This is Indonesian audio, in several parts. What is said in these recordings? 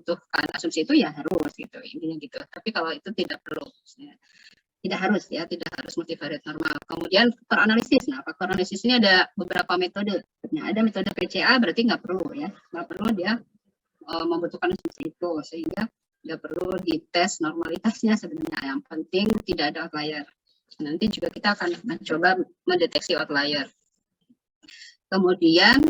membutuhkan asumsi itu ya harus gitu, intinya gitu. Tapi kalau itu tidak perlu, tidak harus ya, tidak harus multivariate normal. Kemudian faktor analisis. Nah, faktor analisis ini ada beberapa metode. Nah, ada metode PCA berarti nggak perlu ya, nggak perlu dia membutuhkan asumsi itu, sehingga nggak perlu dites normalitasnya sebenarnya. Yang penting tidak ada outlier. Nanti juga kita akan mencoba mendeteksi outlier. Kemudian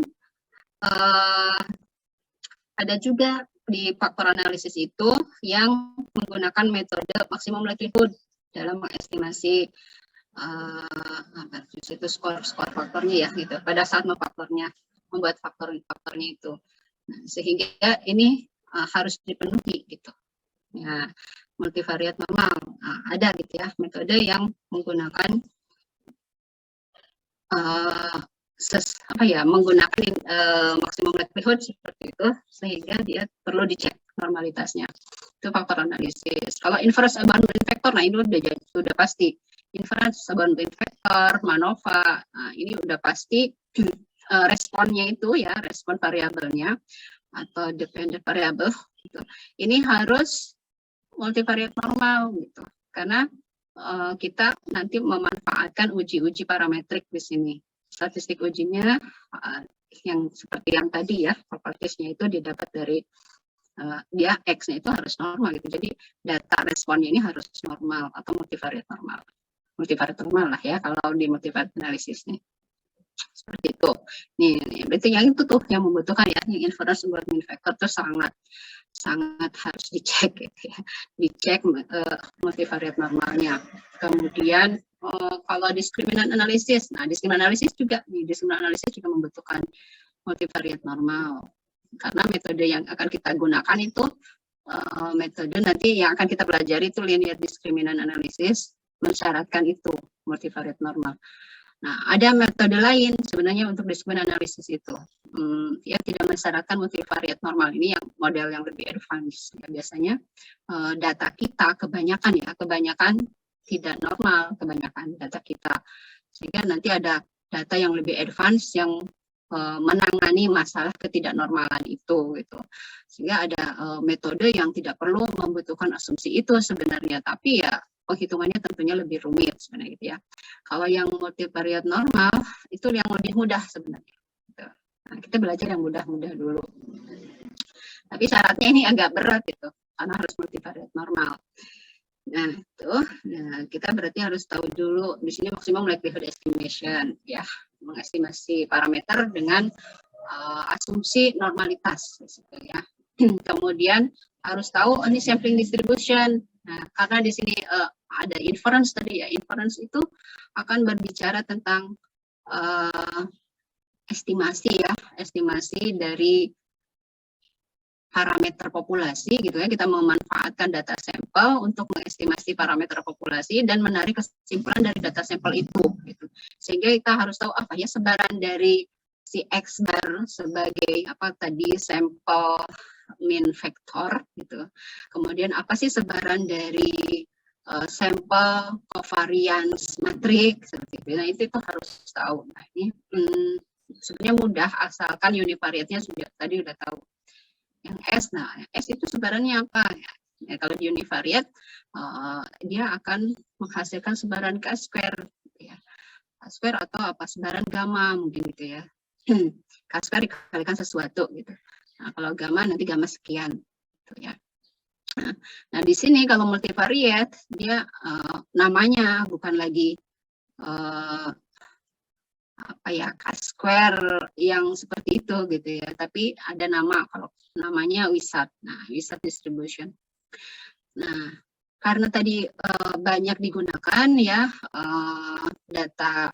ada juga di faktor analisis itu yang menggunakan metode maksimum likelihood dalam mengestimasi itu skor faktornya ya gitu. Pada saat membuat faktornya itu, nah, sehingga ini harus dipenuhi gitu. Ya, multivariate normal ada gitu ya metode yang menggunakan menggunakan maksimum likelihood seperti itu, sehingga dia perlu dicek normalitasnya. Itu faktor analisis. Kalau inference abundant factor, nah ini udah pasti. Inference abundant factor, MANOVA, nah ini udah pasti responnya itu ya, respon variabelnya atau dependent variable gitu. Ini harus multivariate normal gitu. Karena kita nanti memanfaatkan uji-uji parametrik di sini. Statistik ujinya yang seperti yang tadi ya, propertiesnya itu didapat dari dia X-nya itu harus normal gitu. Jadi data responnya ini harus normal atau multivariate normal. Multivariate normal lah ya kalau di multivariate analisisnya. Seperti itu. Nih, berarti yang itu tuh yang membutuhkan ya, yang inference abundant factor itu sangat harus dicek gitu ya. Dicek multivariate normalnya. Kemudian kalau discriminant analysis, nah discriminant analysis juga membutuhkan multivariate normal. Karena metode yang akan kita gunakan itu metode nanti yang akan kita pelajari itu linear discriminant analysis, mensyaratkan itu multivariate normal. Nah, ada metode lain sebenarnya untuk discriminant analysis itu. Ya tidak mensyaratkan multivariate normal, ini yang model yang lebih advance. Ya, biasanya data kita kebanyakan tidak normal, kebanyakan data kita. Sehingga nanti ada data yang lebih advance yang menangani masalah ketidaknormalan itu gitu. Sehingga ada metode yang tidak perlu membutuhkan asumsi itu sebenarnya, tapi ya penghitungannya tentunya lebih rumit sebenarnya gitu ya. Kalau yang multivariate normal itu yang lebih mudah sebenarnya. Gitu. Nah, kita belajar yang mudah-mudah dulu. Tapi syaratnya ini agak berat gitu, karena harus multivariate normal. Nah, itu kita berarti harus tahu dulu di sini maksimum likelihood estimation ya, mengestimasi parameter dengan asumsi normalitas gitu ya. Kemudian harus tahu ini sampling distribution. Nah, karena di sini ada inference tadi ya, inference itu akan berbicara tentang estimasi dari parameter populasi gitu ya. Kita memanfaatkan data sampel untuk mengestimasi parameter populasi dan menarik kesimpulan dari data sampel itu gitu. Sehingga kita harus tahu apa ya sebaran dari si X bar sebagai apa tadi sampel mean factor gitu. Kemudian apa sih sebaran dari sampel covariance matrix seperti itu. Nah, itu harus tahu. Nah, ini sebenarnya mudah asalkan univariate-nya tadi udah tahu. Yang S, nah S itu sebarannya apa? Ya, kalau di univariate dia akan menghasilkan sebaran K-square, ya. K-square atau apa sebaran gamma mungkin gitu ya. K-square dikalikan sesuatu gitu. Nah, kalau gamma nanti gamma sekian, gitu ya. Nah di sini kalau multivariate dia namanya bukan lagi apa ya K-square yang seperti itu gitu ya, tapi ada nama, kalau namanya Wishart. Nah, Wishart distribution. Nah, karena tadi banyak digunakan ya data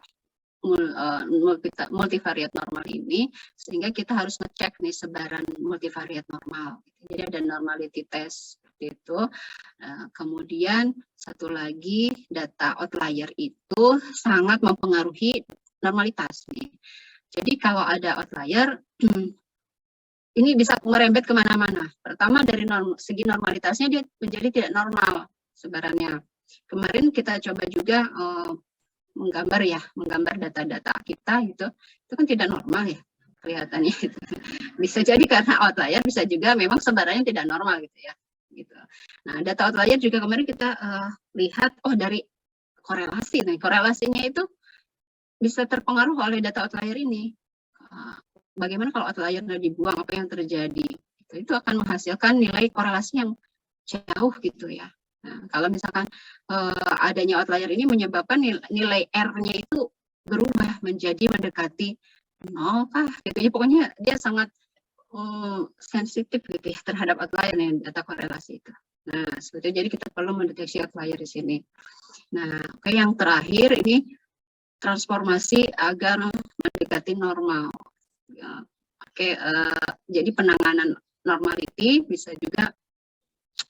multivariate normal ini, sehingga kita harus ngecek nih sebaran multivariate normal. Jadi ada normality test seperti itu. Kemudian satu lagi data outlier itu sangat mempengaruhi normalitas nih. Jadi kalau ada outlier, ini bisa merembet kemana-mana. Pertama dari segi normalitasnya dia menjadi tidak normal sebarannya. Kemarin kita coba juga menggambar data-data kita gitu, itu kan tidak normal ya. kelihatannya itu. Bisa jadi karena outlier, bisa juga memang sebarannya tidak normal gitu ya. Gitu. Nah, data outlier juga kemarin kita lihat, oh dari korelasi nih, korelasinya itu bisa terpengaruh oleh data outlier ini. Bagaimana kalau outlier dibuang, apa yang terjadi? Itu akan menghasilkan nilai korelasi yang jauh gitu ya. Nah, kalau misalkan adanya outlier ini menyebabkan nilai R-nya itu berubah menjadi mendekati 0 kah gitu ya, pokoknya dia sangat sensitif gitu ya terhadap outlier yang data korelasi itu. Nah, seperti jadi kita perlu mendeteksi outlier di sini. Nah, oke, yang terakhir ini transformasi agar mendekati normal. Ya, oke, jadi penanganan normality bisa juga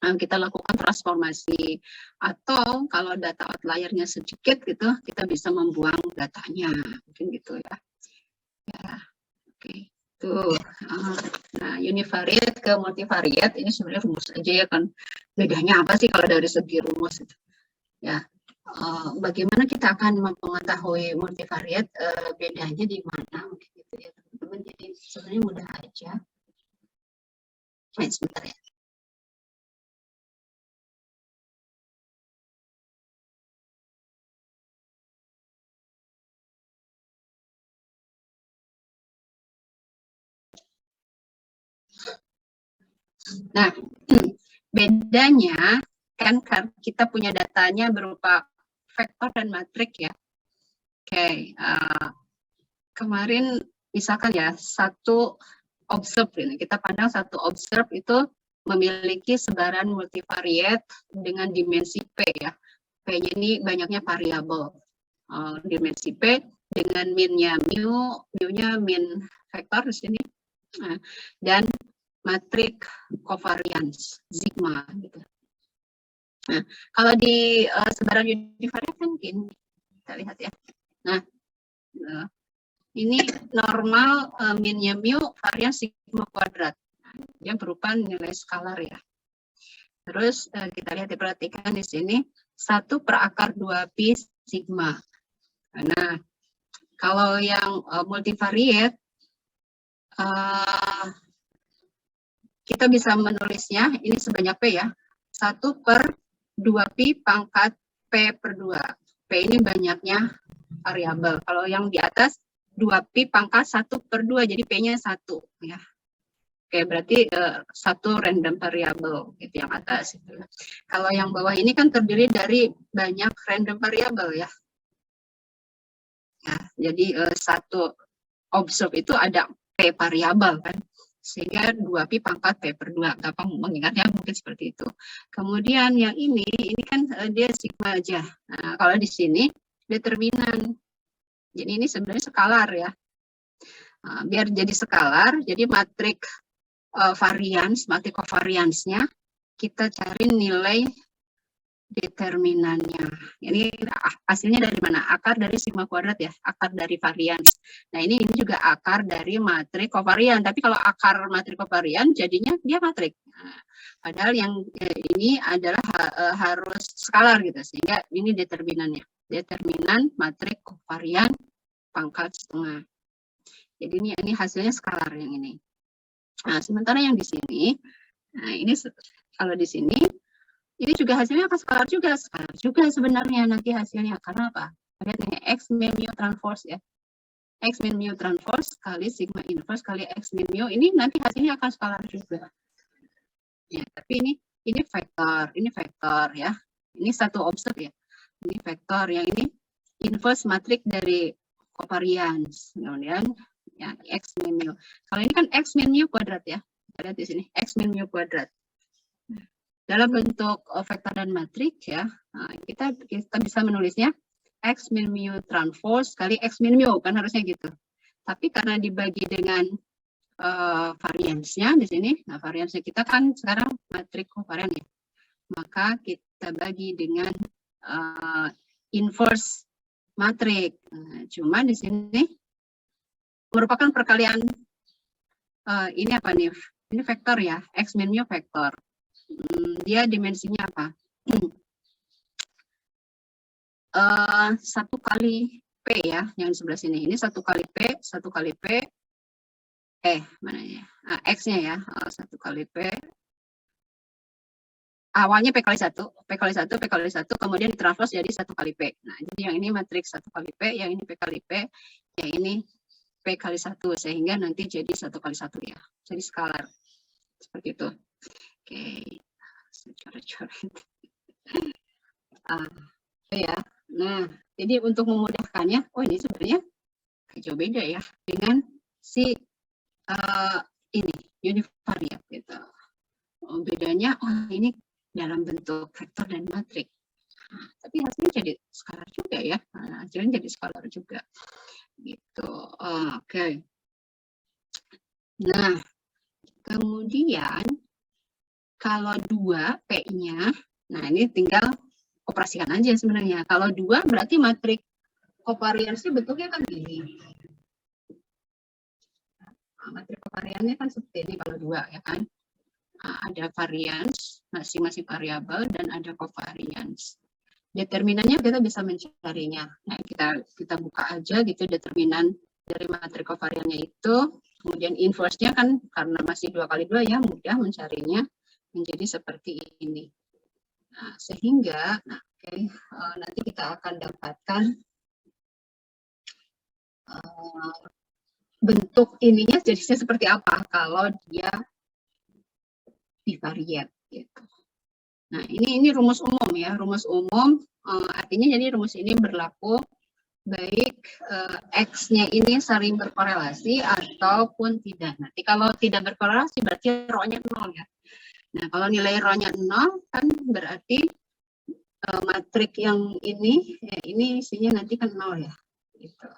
kita lakukan transformasi, atau kalau data outliernya sedikit gitu, kita bisa membuang datanya, mungkin gitu ya. Ya, oke. Tuh, nah univariate ke multivariate ini sebenarnya rumus aja ya kan. Bedanya apa sih kalau dari segi rumus itu? Ya, bagaimana kita akan mengetahui multivariate, bedanya di mana mungkin gitu ya teman-teman. Jadi sebenarnya mudah aja. Sebentar ya. Nah, bedanya kan kita punya datanya berupa vektor dan matrik ya. Oke, kemarin misalkan ya satu observe ini, kita pandang satu observe itu memiliki sebaran multivariate dengan dimensi P ya. P-nya ini banyaknya variabel. Dimensi P dengan min-nya mu-nya min vektor di sini. Dan matrik covariance sigma gitu. Nah, kalau di sebaran univariate kan gini, kita lihat ya. Nah, ini normal minnya mu varian sigma kuadrat. Yang berupa nilai skalar ya. Terus kita lihat diperhatikan di sini 1/2pi sigma. Nah, kalau yang multivariate kita bisa menulisnya ini sebanyak P ya. 1/2pi pangkat P/2. P ini banyaknya variabel. Kalau yang di atas 2pi pangkat 1/2, jadi P-nya 1 ya. Oke, berarti satu random variabel itu yang atas. Itu. Kalau yang bawah ini kan terdiri dari banyak random variabel ya. Ya, jadi satu observe itu ada P variabel kan. Sehingga 2pi pangkat P/2. Gampang mengingatnya mungkin seperti itu. Kemudian yang ini kan dia sigma aja. Nah, kalau di sini determinan. Jadi ini sebenarnya skalar ya. Biar jadi skalar, jadi matrik varians, matrik covariance-nya kita cari nilai determinannya. Ini hasilnya dari mana? Akar dari sigma kuadrat ya, akar dari varians. Nah, ini juga akar dari matrik kovarian. Tapi kalau akar matrik kovarian jadinya dia matrik. Nah, padahal yang ini adalah harus skalar gitu, sehingga ini determinannya. Determinan matrik kovarian pangkat setengah. Jadi ini hasilnya skalar yang ini. Nah, sementara yang di sini, nah ini kalau di sini ini juga hasilnya akan skalar juga sebenarnya nanti hasilnya. Karena apa? Lihat ini X min mu transpose ya. X min mu transpose kali sigma inverse kali X min mu, ini nanti hasilnya akan skalar juga. Ya, tapi ini vektor ya. Ini satu observe ya. Ini vektor, yang ini inverse matrik dari covariance. Kemudian ya X min mu. Kalau ini kan X min mu kuadrat ya. Kita lihat di sini X min mu kuadrat. Dalam bentuk vektor dan matrik ya, kita bisa menulisnya X min mu transpose kali X min mu, kan harusnya gitu. Tapi karena dibagi dengan variansnya di sini, nah variansnya kita kan sekarang matrik kovarian ya, maka kita bagi dengan inverse matrik. Cuma di sini merupakan perkalian ini apa nih? Ini vektor ya, X min mu vektor. Dia dimensinya apa? 1 kali P ya, yang di sebelah sini. Ini 1 kali P, 1 kali P, mana ya? X-nya ya, 1 kali P. Awalnya P kali 1, kemudian ditranspose jadi 1 kali P. Nah, jadi yang ini matriks 1 kali P, yang ini P kali P, yang ini P kali 1, sehingga nanti jadi 1 kali 1 ya. Jadi skalar. Seperti itu. Oke. Coret-coret. Ya. Nah, jadi untuk memudahkannya, ini sebenarnya jauh beda ya dengan si ini univariat gitu. Bedanya, ini dalam bentuk vektor dan matrik. Tapi hasilnya jadi skalar juga ya. Hasilnya jadi skalar juga. Gitu. Oke. Nah, kemudian kalau 2 P-nya, nah ini tinggal operasikan aja sebenarnya. Kalau 2 berarti matrik kovariansnya bentuknya kan gini. Matrik kovariannya kan seperti ini kalau 2 ya kan. Ada varians, masing-masing variabel, dan ada covariance. Determinannya kita bisa mencarinya. Nah, kita buka aja gitu determinan dari matrik kovariannya itu. Kemudian inverse-nya kan karena masih 2 kali 2 ya, mudah mencarinya menjadi seperti ini. Nah, sehingga nanti kita akan dapatkan bentuk ininya jadinya seperti apa kalau dia bivariat gitu. Nah, ini rumus umum ya, rumus umum artinya jadi rumus ini berlaku baik X-nya ini sering berkorelasi ataupun tidak. Nanti kalau tidak berkorelasi berarti rho-nya 0 ya. Nah, kalau nilai rho-nya 0 kan berarti matrik yang ini isinya nanti kan 0 ya. Gitu.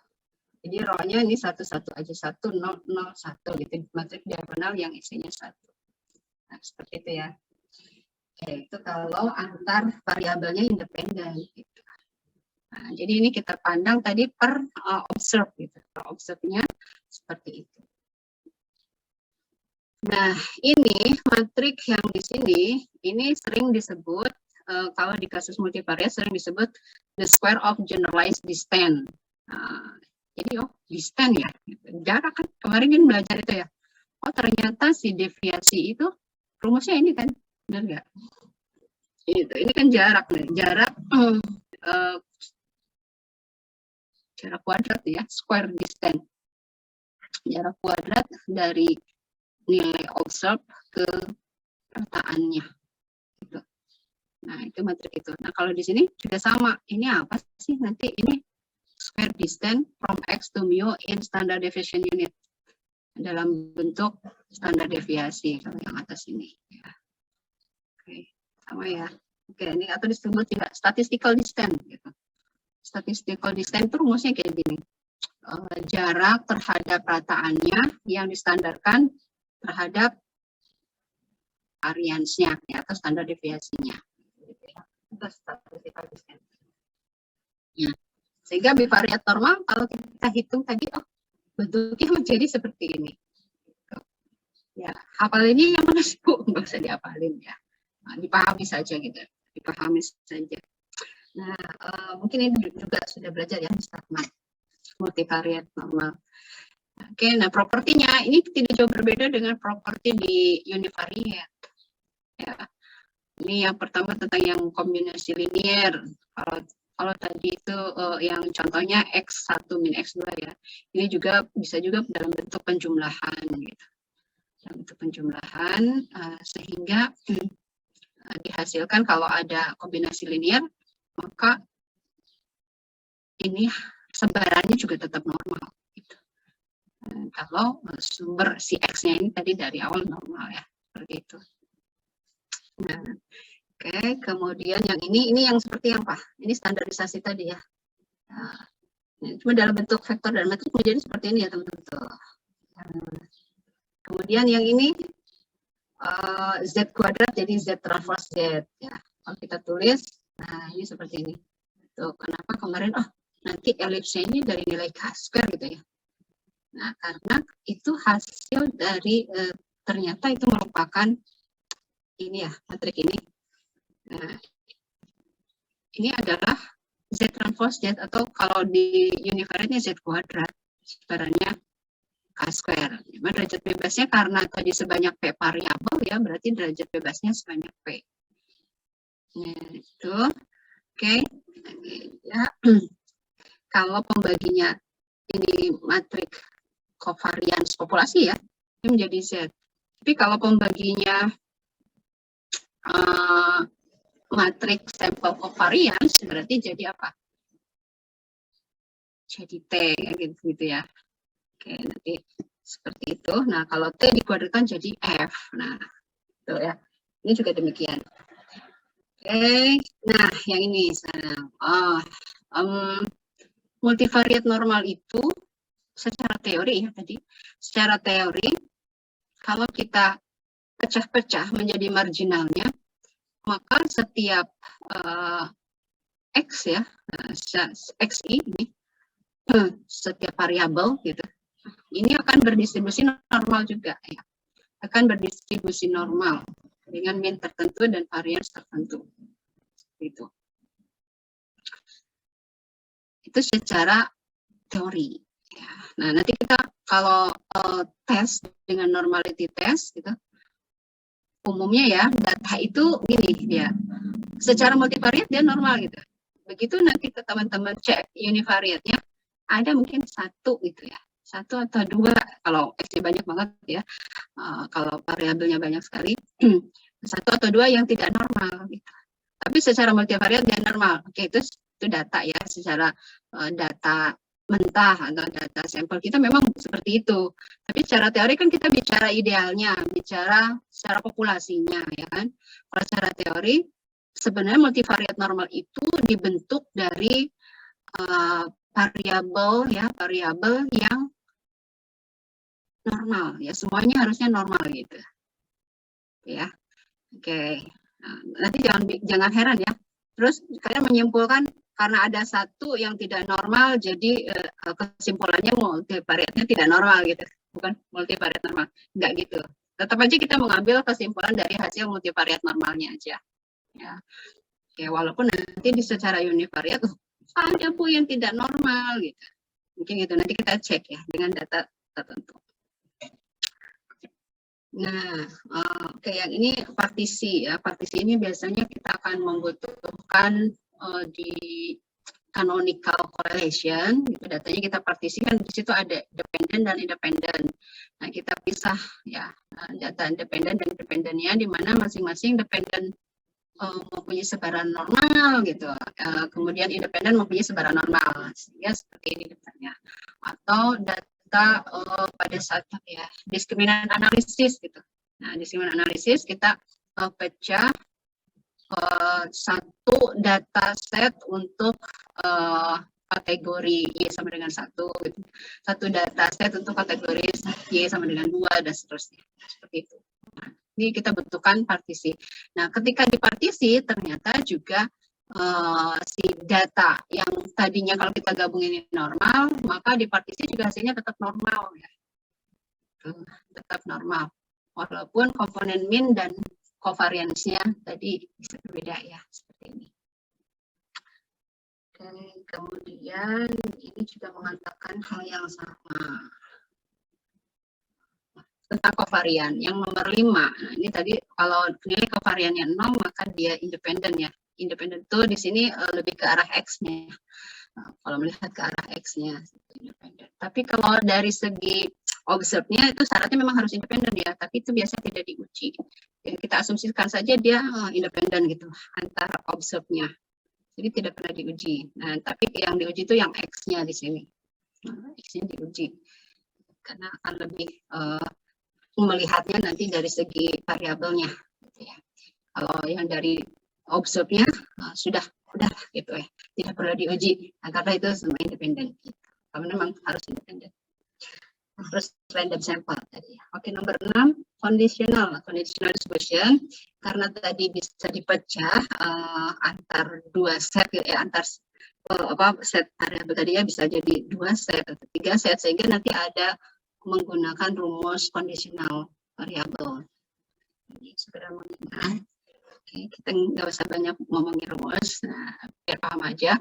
Jadi rho-nya ini 1 aja, 1 0 0 1 gitu. Matrik diagonal yang isinya 1. Nah, seperti itu ya. Itu kalau antar variabelnya independen gitu. Nah, jadi ini kita pandang tadi per observe gitu. Per observe-nya seperti itu. Nah, ini matrik yang di sini ini sering disebut kalau di kasus multivariat sering disebut the square of generalized distance. Jadi distance ya, jarak kan kemarin kan belajar itu ya. Ternyata si deviasi itu rumusnya ini kan, benar nggak? Ini kan jarak nih, jarak kuadrat ya, square distance. Jarak kuadrat dari nilai observe ke perataannya. Gitu. Nah, itu matrik itu. Nah, kalau di sini juga sama. Ini apa sih? Nanti ini square distance from X to mu in standard deviation unit. Dalam bentuk standar deviasi, kalau yang atas ini. Ya. Oke, sama ya. Oke, ini atau disebut juga statistical distance. Gitu. Statistical distance itu rumusnya kayak gini. Jarak terhadap rataannya yang distandarkan terhadap variansnya ya, atau standar deviasinya. Itu statistical distance. Ya. Sehingga bivariat normal kalau kita hitung tadi, bentuknya menjadi seperti ini. Ya, hafal ini yang mana sih Bu? Nggak usah dihafalin ya. Nah, dipahami saja gitu. Dipahami saja. Nah, mungkin ini juga sudah belajar ya, Stadtman. Multivariat normal. Oke, nah propertinya ini tidak jauh berbeda dengan properti di univariat. Ya. Ini yang pertama tentang yang kombinasi linier. Kalau tadi itu yang contohnya X1 min X2 ya. Ini juga bisa juga dalam bentuk penjumlahan gitu. Dalam bentuk penjumlahan sehingga dihasilkan kalau ada kombinasi linier, maka ini sebarannya juga tetap normal gitu. Kalau sumber si X-nya ini tadi dari awal normal ya, seperti itu. Nah, oke, kemudian yang ini yang seperti apa? Ini standarisasi tadi ya. Nah, cuma dalam bentuk vektor dan matrik menjadi seperti ini ya teman-teman. Kemudian yang ini Z kuadrat jadi Z transpose Z ya. Kalau kita tulis, nah ini seperti ini. Tuh, kenapa kemarin nanti elipse ini dari nilai K square gitu ya. Nah, karena itu hasil dari ternyata itu merupakan ini ya, matrik ini. Nah, ini adalah Z transpose Z atau kalau di univariatnya Z kuadrat sebenarnya K². Derajat bebasnya karena tadi sebanyak P variabel ya, berarti derajat bebasnya sebanyak P. Nah, itu. Oke. Ya. Kalau pembaginya ini matrik covariance populasi ya, ini menjadi Z. Tapi kalau pembaginya matrik sampel covariance, berarti jadi apa? Jadi T, gitu ya. Oke, nanti seperti itu. Nah, kalau T dikuadratkan jadi F. Nah, itu ya. Ini juga demikian. Oke, nah yang ini sekarang. Multivariat normal itu secara teori ya tadi, secara teori kalau kita pecah-pecah menjadi marginalnya, maka setiap X ya, XI ini, setiap variabel gitu, ini akan berdistribusi normal juga ya, akan berdistribusi normal dengan mean tertentu dan variance tertentu. Itu secara teori. Ya. Nah, nanti kita kalau tes dengan normality test, gitu, umumnya ya data itu gini ya, secara multivariat dia normal gitu. Begitu nanti ke teman-teman cek univariatnya, ada mungkin satu gitu ya, satu atau dua, kalau X banyak banget ya, kalau variabelnya banyak sekali, satu atau dua yang tidak normal gitu. Tapi secara multivariat dia normal. Oke, itu data ya, secara data mentah atau data sampel kita memang seperti itu. Tapi secara teori kan kita bicara idealnya, bicara secara populasinya ya kan. Kalau secara teori sebenarnya multivariat normal itu dibentuk dari variabel ya, variabel yang normal ya, semuanya harusnya normal gitu. Ya. Oke. Nah, nanti jangan heran ya. Terus kalian menyimpulkan karena ada satu yang tidak normal, jadi kesimpulannya multivariatnya tidak normal gitu, bukan multivariat normal, enggak gitu. Tetap aja kita mengambil kesimpulan dari hasil multivariat normalnya aja. Ya, oke, walaupun nanti di secara univariat ada Bu yang tidak normal gitu. Mungkin gitu nanti kita cek ya dengan data tertentu. Nah, oke, yang ini partisi ya. Partisi ini biasanya kita akan membutuhkan di canonical correlation, gitu, datanya kita partisikan, di situ ada dependent dan independent. Nah, kita pisah ya data independent dan independennya, di mana masing-masing dependent mempunyai sebaran normal gitu, kemudian independen mempunyai sebaran normal, sehingga seperti ini datanya. Atau data pada saat ya diskriminan analisis gitu. Nah, diskriminan analisis kita pecah satu data set untuk kategori Y sama dengan 1 gitu. Satu data set untuk kategori Y sama dengan 2 dan seterusnya. Seperti itu. Nah, ini kita butuhkan partisi. Nah, ketika di partisi ternyata juga si data yang tadinya kalau kita gabungin ini normal, maka di partisi juga hasilnya tetap normal ya. Tetap normal. Walaupun komponen mean dan covariance-nya tadi bisa berbeda ya, seperti ini. Dan kemudian ini juga mengatakan hal yang sama tentang covarian. Yang nomor 5, nah ini tadi kalau nilai covariannya 0 maka dia independen ya. Independen itu di sini lebih ke arah X-nya. Kalau melihat ke arah X-nya independen. Tapi kalau dari segi observe-nya itu syaratnya memang harus independen ya, tapi itu biasa tidak diuji. Jadi kita asumsikan saja dia independen gitu antara observe-nya. Jadi tidak pernah diuji. Nah, tapi yang diuji itu yang X-nya di sini. Nah, X-nya diuji. Karena akan lebih melihatnya nanti dari segi variabelnya. Gitu ya. Kalau yang dari observe-nya sudah gitu ya. Tidak perlu diuji. Nah, karena itu semua independen. Gitu. Karena memang harus independen. Terus random sample tadi. Oke, nomor 6 conditional distribution, karena tadi bisa dipecah antar dua set ya, antar set variabel tadi ya, bisa jadi 2 set atau 3 set, sehingga nanti ada menggunakan rumus conditional variable. Ini segera mengingat. Oke, kita nggak usah banyak ngomongin rumus, nah, biar paham aja.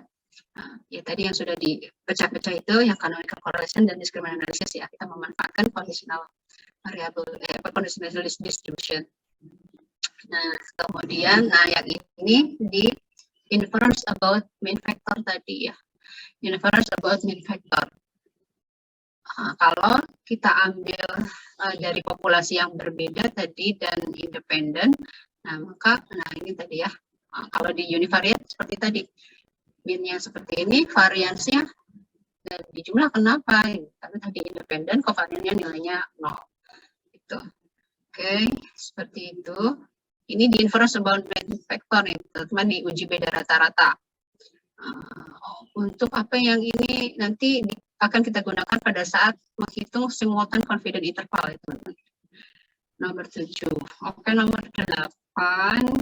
Nah, ya tadi yang sudah dipecah-pecah itu yang canonical correlation dan discriminant analysis ya, kita memanfaatkan conditional variable conditional distribution. Nah, kemudian yang ini di inference about mean factor tadi ya. Inference about mean factor. Kalau kita ambil dari populasi yang berbeda tadi dan independen, maka ini tadi ya, kalau di univariate seperti tadi, mean-nya seperti ini, variansnya dan di jumlah kenapa? Karena tadi independen, kovariannya nilainya 0. Gitu. Oke, seperti itu. Ini di inference about mean factor nih, teman-teman diuji beda rata-rata. Untuk apa yang ini nanti akan kita gunakan pada saat menghitung simultan confident interval itu. Nomor 7. Oke, nomor 8.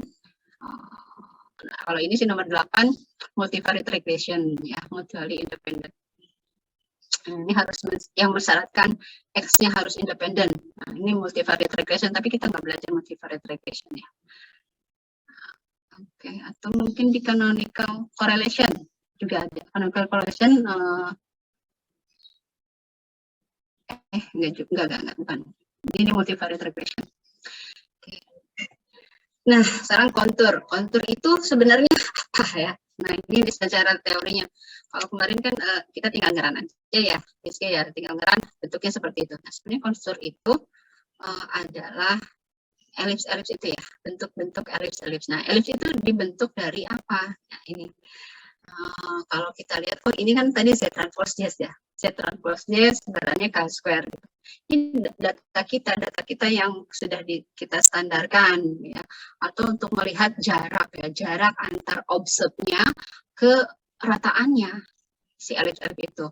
Kalau ini sih nomor 8 multivariate regression ya, mutually independent. Ini harus yang mensyaratkan X-nya harus independen. Nah, ini multivariate regression, tapi kita nggak belajar multivariate regression ya. Oke, atau mungkin di canonical correlation juga ada. Canonical correlation enggak, bukan. Ini multivariate regression. Oke. Nah, sekarang kontur. Kontur itu sebenarnya apa ya? Nah, ini secara teorinya. Kalau kemarin kan kita tinggal ngeran aja ya, ya tinggal ngeran, bentuknya seperti itu. Nah, sebenarnya kontur itu adalah elips-elips itu ya, bentuk-bentuk elips-elips. Nah, elips itu dibentuk dari apa? Nah, ini kalau kita lihat, oh ini kan tadi Z transpose J ya, Z transpose J sebenarnya K square. Gitu. Ini data kita yang sudah kita standarkan ya, atau untuk melihat jarak ya, jarak antar observe-nya ke rataannya si elips-elips itu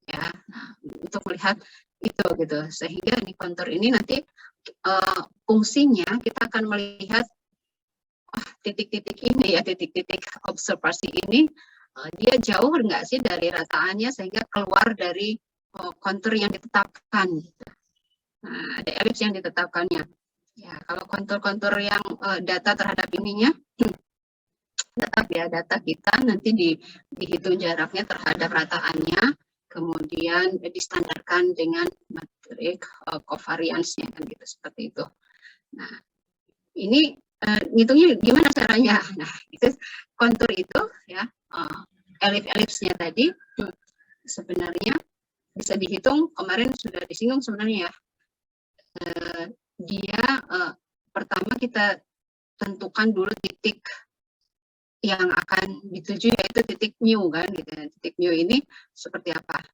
ya. Nah, untuk melihat itu gitu, sehingga di kontur ini nanti fungsinya kita akan melihat titik-titik ini ya, titik-titik observasi ini dia jauh enggak sih dari rataannya sehingga keluar dari kontur yang ditetapkan gitu. Nah, ada elips yang ditetapkannya ya. Kalau kontur-kontur yang data terhadap ininya tetap ya, data kita nanti dihitung jaraknya terhadap rataannya, kemudian distandarkan dengan metrik covariance-nya kan gitu, seperti itu. Nah, ini ngitungnya gimana caranya? Nah, itu kontur itu ya, elips-elipsnya tadi sebenarnya bisa dihitung, kemarin sudah disinggung sebenarnya ya. Dia pertama kita tentukan dulu titik yang akan dituju, yaitu titik mu kan gitu. Titik mu ini seperti apa?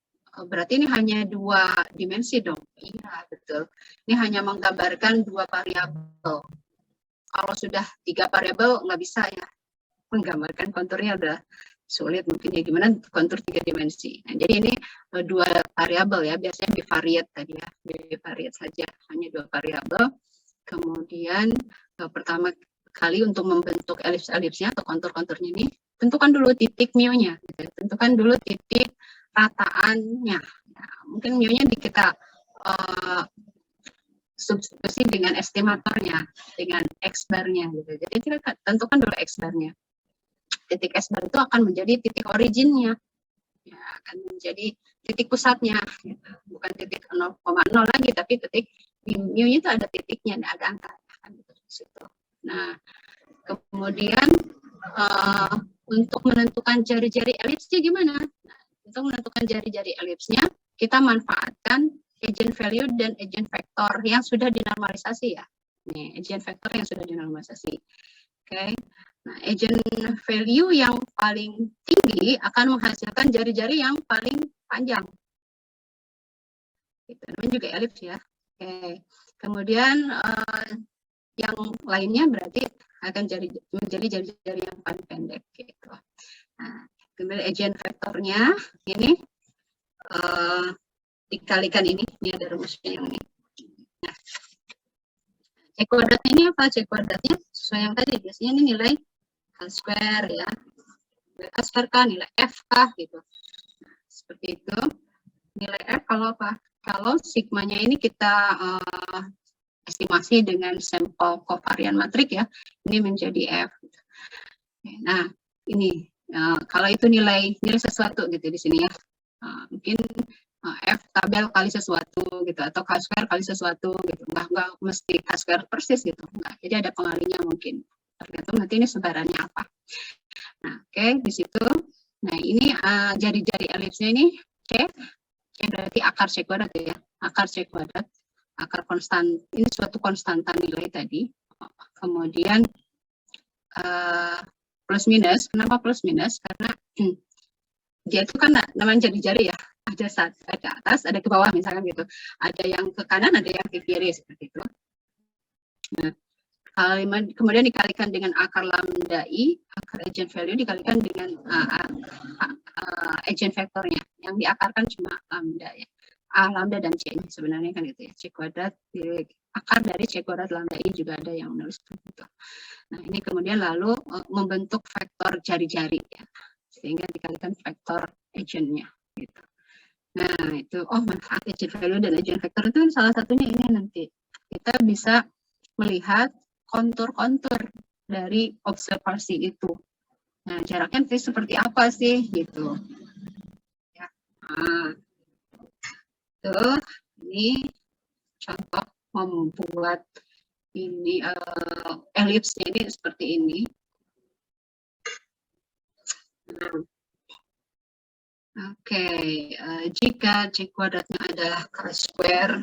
Berarti ini hanya 2 dimensi dong. Iya, betul. Ini hanya menggambarkan 2 variabel. Kalau sudah 3 variabel nggak bisa ya. Menggambarkan konturnya udah sulit mungkin ya, gimana kontur 3 dimensi. Nah, jadi ini 2 variabel ya, biasanya bivariate tadi ya. Bivariate saja, hanya 2 variabel. Kemudian pertama kali untuk membentuk elips-elipsnya atau kontur-konturnya ini, tentukan dulu titik mu-nya, gitu. Tentukan dulu titik rataannya. Nah, mungkin mu-nya kita substitusi dengan estimatornya, dengan X-bar-nya. Gitu. Jadi kita tentukan dulu X-bar-nya. Titik X-bar itu akan menjadi titik originnya, ya, akan menjadi titik pusatnya, gitu. Bukan titik 0,0 lagi, tapi titik mu-nya itu ada titiknya, ada angkanya. Kan, gitu. Nah, kemudian untuk menentukan jari-jari elipsnya gimana? Nah, untuk menentukan jari-jari elipsnya, kita manfaatkan agent value dan agent vector yang sudah dinormalisasi ya. Nih, agent vector yang sudah dinormalisasi. Oke. Nah, agent value yang paling tinggi akan menghasilkan jari-jari yang paling panjang. Itu namanya juga elips ya. Oke. Kemudian yang lainnya berarti akan menjadi jari-jari yang paling pendek gitu. Nah, kemudian agent vektornya ini dikalikan ini ada rumusnya yang ini. Nah, C kuadratnya ini apa? C kuadratnya sesuai yang tadi, biasanya ini nilai K square ya. Nilai K square kan, nilai F kah gitu. Nah, seperti itu. Nilai F kalau apa? Kalau sigmanya ini kita estimasi dengan sampel covariant matrik ya, ini menjadi F. Nah, ini Kalau itu nilai sesuatu gitu di sini ya, mungkin F tabel kali sesuatu gitu, atau K square kali sesuatu gitu, nggak mesti K square persis gitu, enggak. Jadi ada pengalinya mungkin, tergantung nanti ini sebarannya apa. Nah, oke, di situ. Nah, ini jari-jari elipsnya ini, oke, berarti akar C kuadrat ya, akar C kuadrat, akar konstan, ini suatu konstanta nilai tadi. Kemudian plus minus, kenapa plus minus? Karena dia itu kan namanya jari-jari ya, ada atas, ada ke bawah misalkan gitu, ada yang ke kanan, ada yang ke kiri seperti itu. Nah, kemudian dikalikan dengan akar lambda i, akar eigenvalue dikalikan dengan eigenvektornya, yang diakarkan cuma lambda ya, lambda dan c sebenarnya kan gitu ya, c kuadrat akar dari c kuadrat lambda i, juga ada yang menulis begitu. Nah, ini kemudian lalu membentuk vektor jari-jari ya, sehingga dikalikan vektor eigennya gitu. Nah, itu manfaat eigenvalue dan eigenvektor itu salah satunya ini, nanti kita bisa melihat kontur-kontur dari observasi itu. Nah, jaraknya seperti apa sih gitu. Ya. Tuh, ini contoh membuat ini elipsnya ini seperti ini. Oke, jika C kuadratnya adalah K square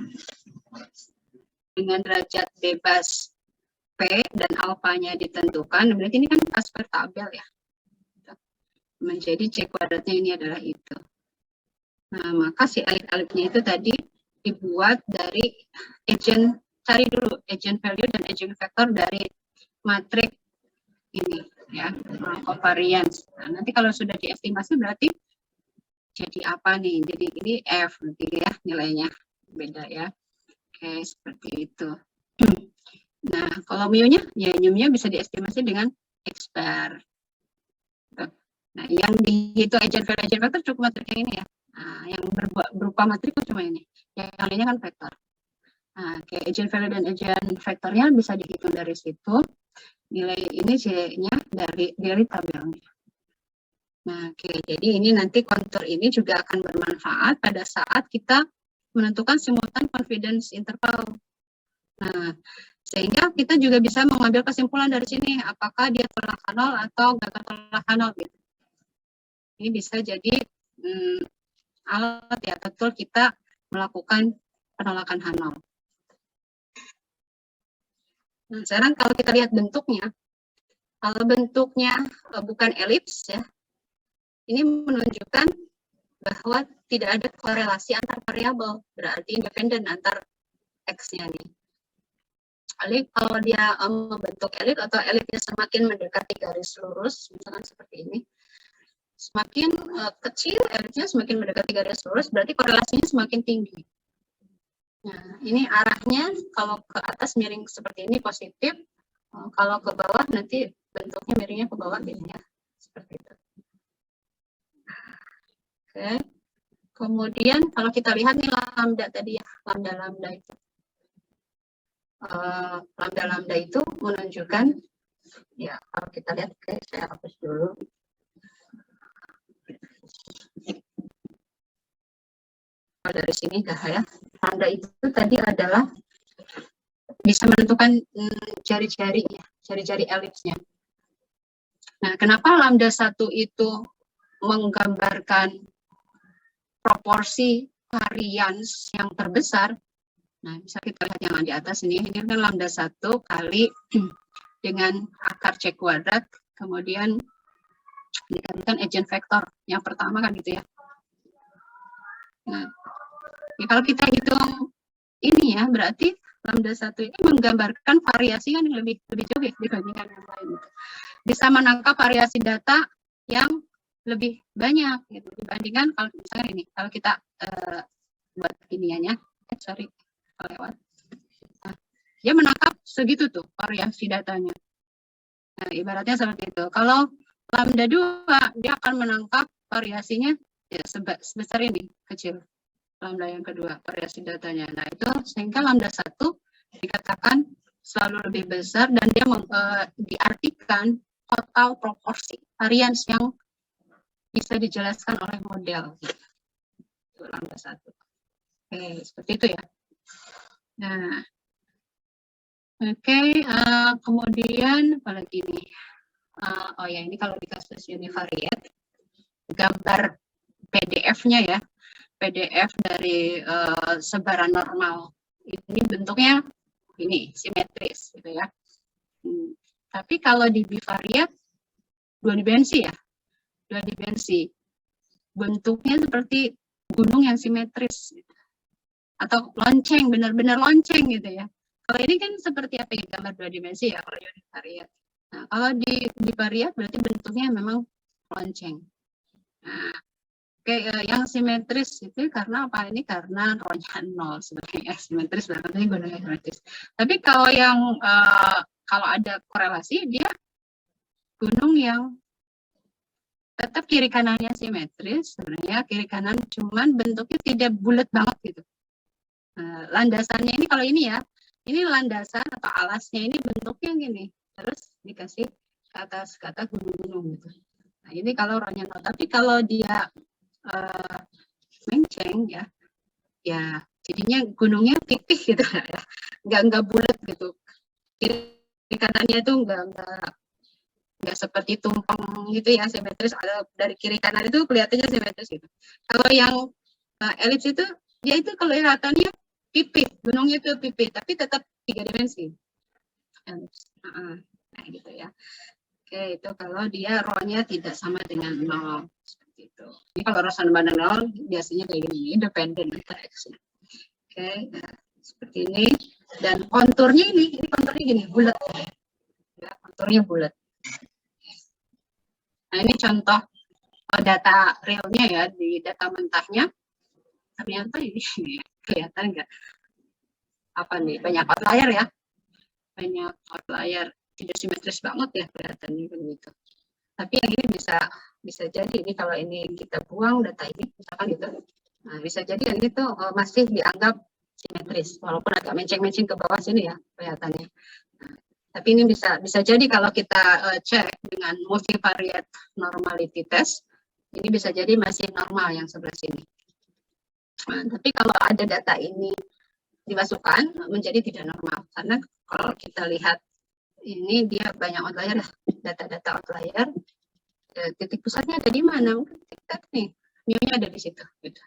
dengan derajat bebas P dan alfanya ditentukan, berarti ini kan K square tabel ya. Menjadi C kuadratnya ini adalah itu. Nah, maka si elip-elipnya itu tadi dibuat dari cari dulu eigenvalue dan eigenvektor dari matriks ini ya, covariance. Nah, nanti kalau sudah diestimasi berarti jadi apa nih? Jadi ini F nanti ya, nilainya beda ya. Oke, seperti itu. Nah, kalau mu-nya, ya mu-nya bisa diestimasi dengan X bar. Nah, yang dihitung eigenvektor cukup matrik yang ini ya. Nah, yang berupa matrik cuma ini. Yang lainnya kan vektor. Nah, kayak eigenvalue dan eigenvektornya bisa dihitung dari situ. Nilai ini C-nya dari tabelnya. Nah, oke. Jadi ini nanti kontur ini juga akan bermanfaat pada saat kita menentukan simultan confidence interval. Nah, sehingga kita juga bisa mengambil kesimpulan dari sini, apakah dia tolak nol atau nggak tolak nol gitu. Ini bisa jadi alat ya, betul kita melakukan penolakan H0. Nah, sekarang kalau kita lihat bentuknya, kalau bentuknya bukan elips ya, ini menunjukkan bahwa tidak ada korelasi antar variabel, berarti independen antar X-nya nih. Kalau dia membentuk elips atau elipsnya semakin mendekati garis lurus, misalkan seperti ini, semakin kecil elipsnya semakin mendekati garis lurus, berarti korelasinya semakin tinggi. Nah, ini arahnya kalau ke atas miring seperti ini positif, kalau ke bawah nanti bentuknya miringnya ke bawah jadinya seperti itu. Oke. Kemudian kalau kita lihat nih lambda tadi ya, lambda itu. Lambda itu menunjukkan, ya kalau kita lihat, oke, saya hapus dulu. Dari sini dah ya, lambda itu tadi adalah bisa menentukan jari-jari elipsnya. Nah, kenapa lambda 1 itu menggambarkan proporsi varians yang terbesar? Nah, bisa kita lihat yang di atas ini kan lambda 1 kali dengan akar C kuadrat, kemudian dikalikan eigenvektor yang pertama kan gitu ya. Nah, ya kalau kita hitung ini ya, berarti lambda 1 ini menggambarkan variasi kan lebih jauh ya dibandingkan yang lain. Bisa menangkap variasi data yang lebih banyak gitu, dibandingkan kalau misalnya ini, kalau kita buat iniannya, lewat. Nah, dia menangkap segitu tuh variasi datanya. Nah, ibaratnya seperti itu. Kalau lambda 2, dia akan menangkap variasinya ya sebesar ini, kecil. Lambda yang kedua, variasi datanya. Nah, itu sehingga lambda 1 dikatakan selalu lebih besar dan dia diartikan total proporsi varians yang bisa dijelaskan oleh model. Itu langkah 1. Oke, seperti itu ya. Nah, oke, kemudian apalagi nih? Oh ya, ini kalau di kasus univariate, gambar PDF-nya ya, PDF dari sebaran normal. Ini bentuknya ini simetris, gitu ya. Tapi kalau di bivariate, 2 dimensi ya, 2 dimensi. Bentuknya seperti gunung yang simetris, gitu. Atau lonceng, benar-benar lonceng gitu ya. Kalau ini kan seperti apa ya, gambar 2 dimensi ya, kalau univariate. Nah, kalau di bivariate berarti bentuknya memang lonceng. Nah, yang simetris itu karena apa? Ini karena rho-nya 0 sebenarnya, simetris berarti gunungnya simetris. Tapi kalau yang kalau ada korelasi, dia gunung yang tetap kiri kanannya simetris, sebenarnya kiri kanan cuman bentuknya tidak bulat banget gitu. Landasannya ini kalau ini ya, ini landasan atau alasnya ini bentuknya gini, terus dikasih ke atas gunung-gunung gitu. Nah ini kalau rho-nya 0, tapi kalau dia menceng ya, ya jadinya gunungnya pipih gitu ya, nggak bulat gitu. Kiri kanannya itu nggak seperti tumpeng gitu ya, simetris. Ada dari kiri kanan itu kelihatannya simetris gitu. Kalau yang elips itu dia itu kelihatannya pipih, gunungnya itu pipih, tapi tetap 3 dimensi. Nah gitu ya. Oke, itu kalau dia rho-nya tidak sama dengan 0. Seperti itu. Ini kalau rho sama dengan 0 biasanya kayak gini, independen kita X-nya. Oke, nah, seperti ini. Dan konturnya ini konturnya gini, bulat. Ya, konturnya bulat. Nah, ini contoh data realnya ya, di data mentahnya. Ternyata ini kelihatan nggak? Apa nih, banyak outlier ya. Banyak outlier, tidak simetris banget ya kelihatannya begitu. Tapi yang ini bisa jadi ini kalau ini kita buang data ini misalkan gitu. Nah, bisa jadi yang itu masih dianggap simetris walaupun agak menceng-menceng ke bawah sini ya kelihatannya. Nah, tapi ini bisa jadi kalau kita cek dengan multivariate normality test, ini bisa jadi masih normal yang sebelah sini. Nah, tapi kalau ada data ini dimasukkan menjadi tidak normal karena kalau kita lihat ini dia banyak outlier, data-data outlier, titik pusatnya ada di mana? Kita nih, mu-nya ada di situ. Gitu.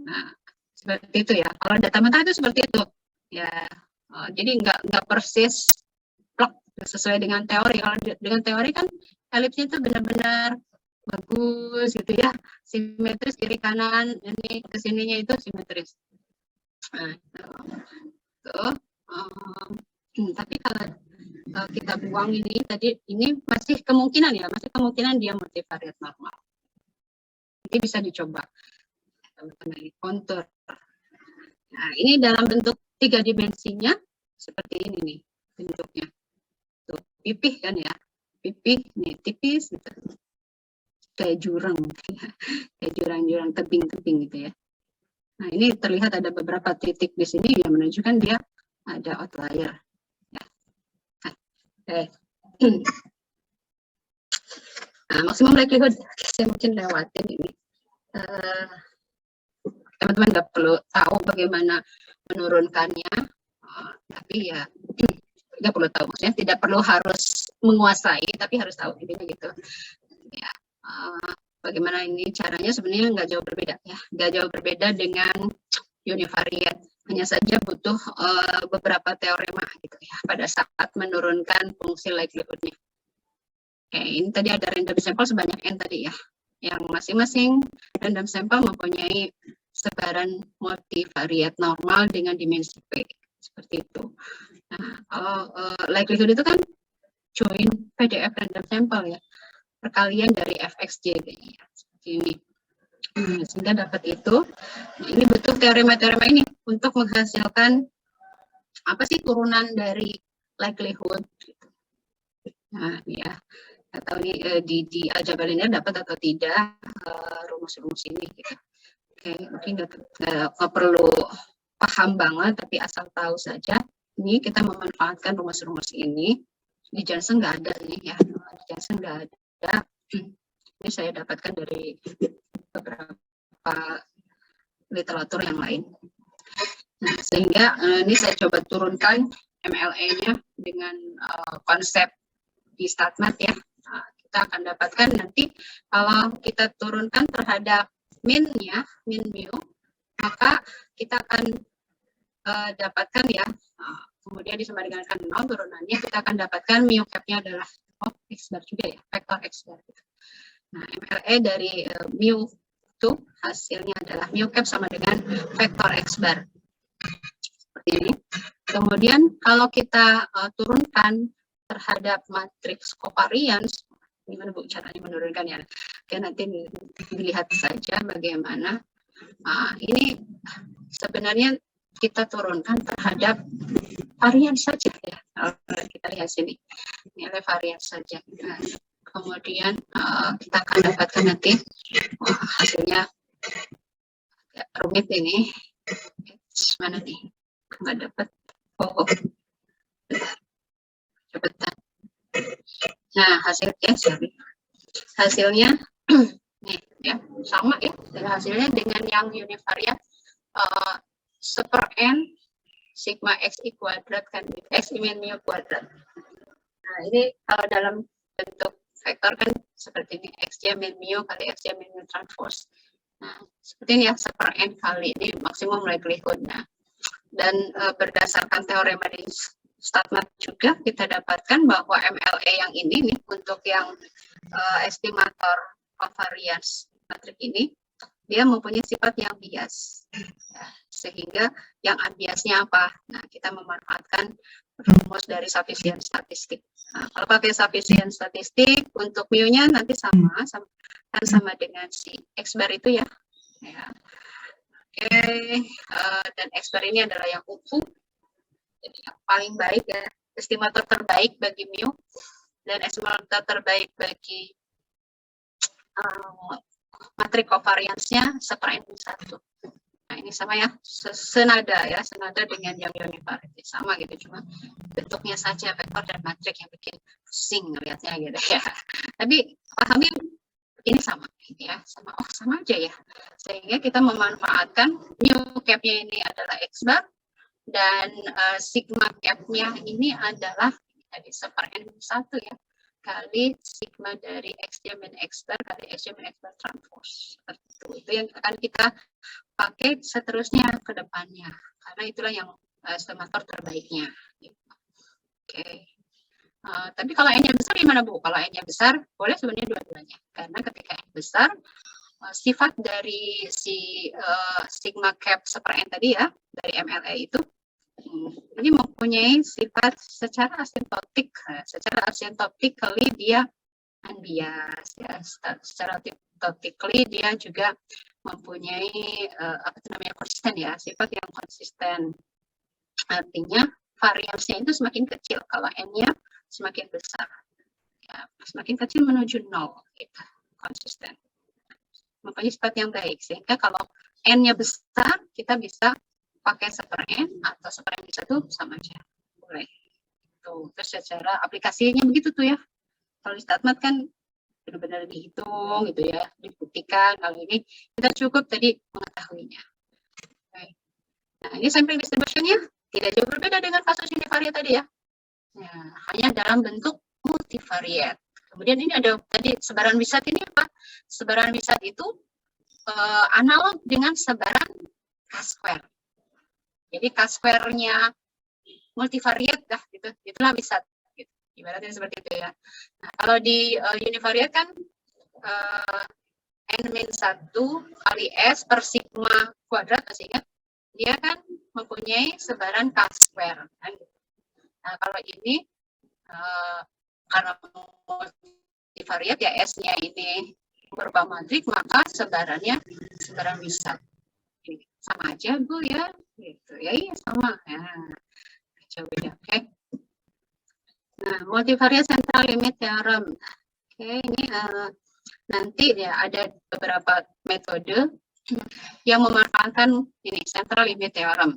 Nah, seperti itu ya. Kalau data mentah itu seperti itu. Ya, jadi nggak persis plek sesuai dengan teori. Kalau dengan teori kan elipsnya itu benar-benar bagus gitu ya, simetris kiri kanan, ini kesininya itu simetris. Nah, tuh. Tapi kalau kita buang ini tadi, ini masih kemungkinan ya, masih kemungkinan dia multivariate normal. Jadi bisa dicoba kontur. Nah, ini dalam bentuk 3 dimensinya seperti ini nih bentuknya. Tuh, pipih kan ya, pipih nih tipis gitu. Kayak jurang, kayak jurang-jurang tebing-tebing gitu ya. Nah, ini terlihat ada beberapa titik di sini yang menunjukkan dia ada outlier. Ya. Nah, maksimum likelihood saya mungkin lewatin ini. Teman-teman nggak perlu tahu bagaimana menurunkannya, tapi ya nggak perlu tahu, maksudnya tidak perlu harus menguasai, tapi harus tahu intinya gitu. Ya, bagaimana ini caranya sebenarnya nggak jauh berbeda ya, nggak jauh berbeda dengan univariate, hanya saja butuh beberapa teorema gitu ya pada saat menurunkan fungsi likelihood-nya. Oke, ini tadi ada random sampel sebanyak N tadi ya, yang masing-masing random sampel mempunyai sebaran multivariate normal dengan dimensi P, seperti itu. Nah, kalau likelihood itu kan join PDF random sampel ya, perkalian dari FXJ ya, seperti ini. Sehingga dapat itu. Nah, ini butuh teorema-teorema ini untuk menghasilkan apa sih turunan dari likelihood. Nah, ya, atau di aljabar linear dapat atau tidak rumus-rumus ini. Gitu. Oke, mungkin nggak perlu paham banget, tapi asal tahu saja. Ini kita memanfaatkan rumus-rumus ini. Di Johnson nggak ada nih ya, di Johnson nggak ada. Ini saya dapatkan dari beberapa literatur yang lain. Nah, sehingga ini saya coba turunkan MLE-nya dengan konsep di StatMat ya. Nah, kita akan dapatkan nanti kalau kita turunkan terhadap min-nya, min mu, maka kita akan dapatkan ya, kemudian disembandingkan 0 turunannya, kita akan dapatkan mu cap-nya adalah x bar juga ya, vektor x bar. Nah, MLE dari mu itu hasilnya adalah mu cap sama dengan vektor x bar. Seperti ini. Kemudian kalau kita turunkan terhadap matriks covariance, gimana Bu caranya menurunkan ya? Oke, nanti dilihat saja bagaimana. Ini sebenarnya kita turunkan terhadap varian saja ya. Kita lihat sini, nilai varian saja. Nah, kemudian kita akan dapatkan nanti hasilnya agak rumit ini. Mana nih? Nggak dapat. Cepetan. Nah, hasilnya nih ya, sama ya. Hasilnya dengan yang univariat seper n sigma xi kuadrat kan x min mu kuadrat. Nah, ini kalau dalam bentuk vektor kan seperti ini, xj min mu kali xj min mu transpose. Nah, seperti ini ya, seper n kali ini maksimum likelihood. Nah, dan berdasarkan teorema di StatMat juga kita dapatkan bahwa MLE yang ini nih untuk yang estimator covariance matrik ini dia mempunyai sifat yang bias ya, sehingga yang unbiasnya apa? Nah, kita memanfaatkan rumus dari sufficient statistik. Nah, kalau pakai sufficient statistik untuk mu-nya nanti sama dengan si x bar itu ya. Oke, dan x bar ini adalah yang UFU, jadi yang paling baik ya, estimator terbaik bagi mu dan estimator terbaik bagi matrik covariance-nya seper n1. Nah, ini sama ya, senada dengan yang univariate, sama gitu, cuma bentuknya saja vektor dan matrik yang bikin pusing ngelihatnya gitu ya. Tapi pahami ini sama ya, sama aja ya. Sehingga kita memanfaatkan mu cap-nya ini adalah x bar dan sigma cap-nya ini adalah tadi seper n1 ya, kali sigma dari xj min x bar kali xj min x bar transpose. Itu yang akan kita pakai seterusnya ke depannya, karena itulah yang estimator terbaiknya. Oke. Tapi kalau n-nya besar gimana Bu? Kalau n-nya besar boleh sebenarnya dua-duanya, karena ketika n besar sifat dari si sigma cap seper n tadi ya, dari MLE itu ini mempunyai sifat secara asimptotik, asymptotically dia unbiased ya, secara asimptotically dia juga mempunyai konsisten ya, sifat yang konsisten. Artinya variasinya itu semakin kecil kalau n-nya semakin besar ya, semakin kecil menuju 0 gitu, konsisten, mempunyai sifat yang baik, sehingga kalau n-nya besar kita bisa pakai seper n atau seper n satu sama aja, boleh. Tuh, terus secara aplikasinya begitu tuh ya. Kalau di StatMat kan benar-benar dihitung gitu ya, dibuktikan. Kalau ini kita cukup tadi mengetahuinya. Oke. Nah, ini sampling distribution-nya tidak jauh berbeda dengan kasus univariate tadi ya. Nah, hanya dalam bentuk multivariate. Kemudian ini ada tadi sebaran wisat ini apa? Sebaran wisat itu analog dengan sebaran K-square. Jadi K-square-nya multivariate dah gitu, itulah wisat. Gitu. Ibaratnya seperti itu ya. Nah, kalau di univariate kan n-1 kali S per sigma kuadrat, masih ingat? Dia kan mempunyai sebaran K-square. Kan? Nah, kalau ini karena multivariate ya S-nya ini berupa matrik, maka sebarannya sebaran wisat. Sama aja Bu ya, gitu ya, iya sama. Nah, coba oke. Nah, multivariate central limit theorem. Oke, ini nanti ya ada beberapa metode yang memanfaatkan ini central limit theorem.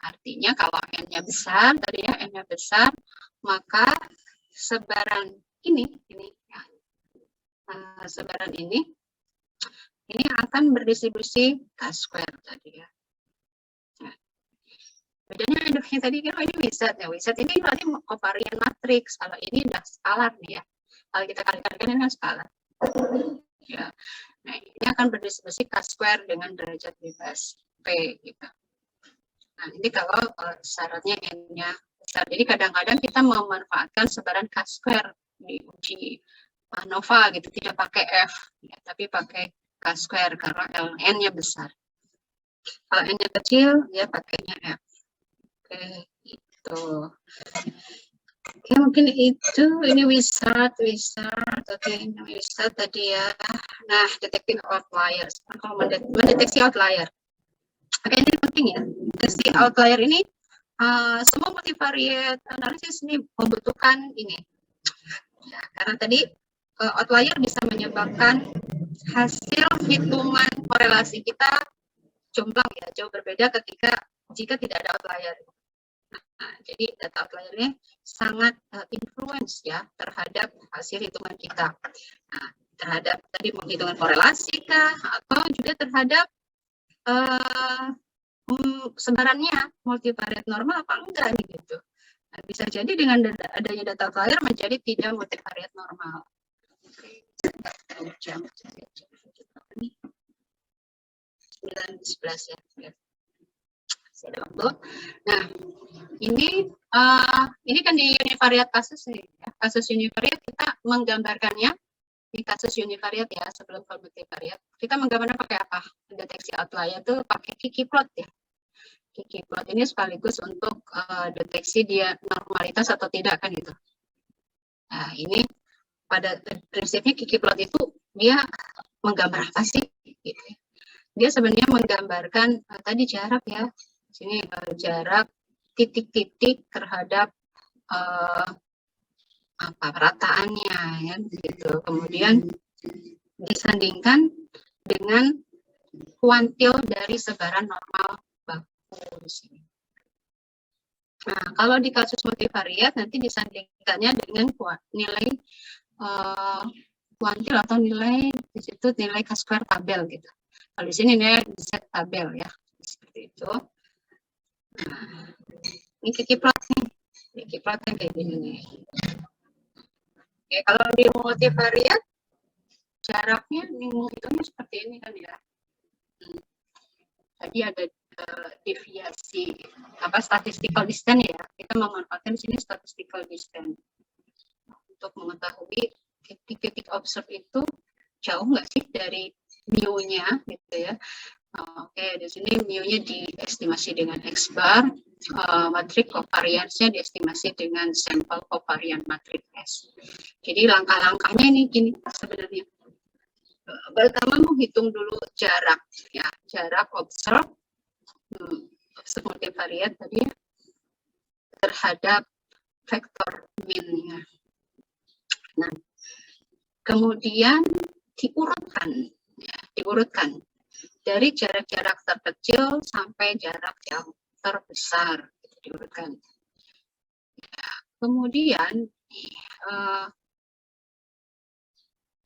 Artinya kalau n-nya besar, tadi ya n-nya besar, maka sebaran ini ya, sebaran ini akan berdistribusi K-square tadi ya. Nah, bedanya yang tadi kan ini wizard ya. Wizard ini berarti covariant matrix. Kalau ini udah skalar nih ya. Kalau kita kali-kalikan ini kan skalar. Ya. Nah, ini akan berdistribusi K-square dengan derajat bebas P gitu. Nah, ini kalau syaratnya N-nya besar. Jadi kadang-kadang kita memanfaatkan sebaran K-square di uji ANOVA gitu, tidak pakai F, ya, tapi pakai K-square karena N-nya besar. Kalau N-nya kecil, ya pakainya F. Oke, itu. Oke, mungkin itu, ini wizard. Oke, ini wizard tadi ya. Nah, detecting outliers. Kalau mendeteksi outlier. Oke, ini penting ya. Deteksi outlier ini, semua multivariate analisis ini membutuhkan ini. Ya, karena tadi outlier bisa menyebabkan hasil hitungan korelasi kita jomplang ya, jauh berbeda jika tidak ada outlier. Nah, jadi data outliernya sangat influence ya terhadap hasil hitungan kita. Nah, terhadap tadi penghitungan korelasi kah, atau juga terhadap sebarannya multivariate normal apa enggak nih gitu. Nah, bisa jadi dengan adanya data outlier menjadi tidak multivariate normal. Jam 9:11 ya. Ada waktu. Nah, ini kan di univariate kasus nih, ya. Kasus univariate kita menggambarkannya di kasus univariate ya, sebelum multivariate. Kita menggambarnya pakai apa? Deteksi outlier itu pakai Kiki plot ya. Kiki plot ini sekaligus untuk deteksi dia normalitas atau tidak kan gitu. Nah, ini pada prinsipnya Kiki plot itu dia menggambar apa sih? Gitu. Dia sebenarnya menggambarkan tadi jarak ya. Sini jarak titik-titik terhadap perataannya ya gitu. Kemudian disandingkan dengan kuantil dari sebaran normal baku di sini. Nah, kalau di kasus multivariate nanti disandingkannya dengan nilai kuantil atau nilai di situ nilai K-square tabel gitu. Kalau di sini nilai Z tabel ya, seperti itu. Nah, ini Kiki plot nih. Kiki plot kayak gini nih. Oke, kalau di multivariate jaraknya menghitungnya seperti ini kan ya. Tadi ada deviasi statistical distance ya. Kita memanfaatkan di sini statistical distance untuk mengetahui titik-titik observe itu jauh nggak sih dari mu-nya gitu ya. Oke, di sini mu-nya diestimasi dengan X bar, matrik covariance-nya diestimasi dengan sampel covariant matrix S. Jadi langkah-langkahnya ini gini sebenarnya. Pertama menghitung dulu jarak ya, jarak observe multivariate tadi terhadap vektor min-nya. Nah, kemudian diurutkan dari jarak-jarak terkecil sampai jarak yang terbesar, diurutkan. Ya, kemudian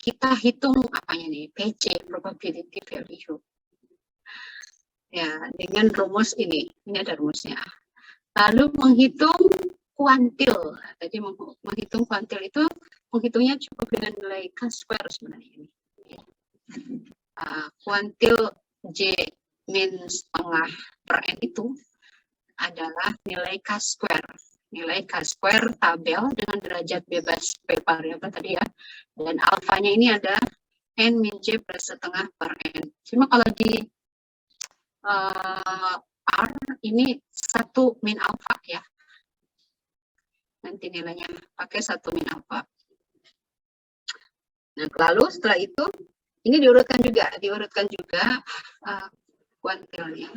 kita hitung apanya nih, PJ, probability value. Ya, dengan rumus ini ada rumusnya. Lalu menghitung kuantil. Jadi menghitung kuantil itu menghitungnya cukup dengan nilai K-square sebenarnya ini. Kuantil J min setengah per N itu adalah nilai K-square. Nilai K-square tabel dengan derajat bebas P variabel tadi ya. Dan alfanya ini ada N min J plus setengah per N. Cuma kalau di R ini 1 min alfa ya. Nanti nilainya pakai 1 min alfa. Nah, lalu setelah itu ini diurutkan juga kuantilnya.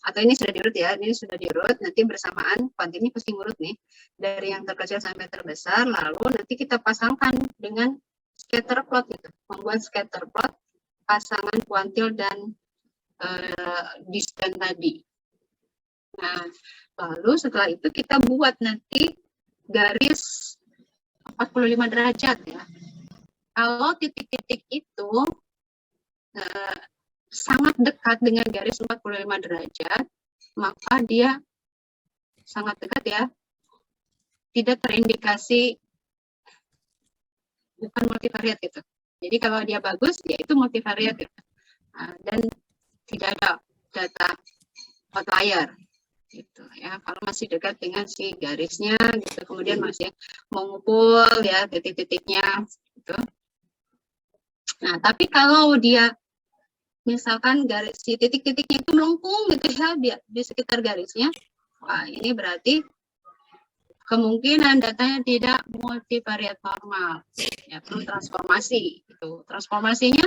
Atau ini sudah diurut ya, ini sudah diurut, nanti bersamaan kuantilnya pasti ngurut nih dari yang terkecil sampai terbesar, lalu nanti kita pasangkan dengan scatter plot gitu. Membuat scatter plot pasangan kuantil dan distance tadi. Nah, lalu setelah itu kita buat nanti garis 45 derajat ya. Kalau titik-titik itu sangat dekat dengan garis 45 derajat, maka dia sangat dekat ya, tidak terindikasi bukan multivariat gitu. Jadi kalau dia bagus, ya itu multivariat gitu. Dan tidak ada data outlier gitu ya. Kalau masih dekat dengan si garisnya gitu, kemudian masih mengumpul ya titik-titiknya gitu. Nah, tapi kalau dia misalkan garis si titik-titiknya itu melengkung gitu ya di sekitar garisnya, wah ini berarti kemungkinan datanya tidak multivariat normal, ya perlu transformasi. Gitu. Transformasinya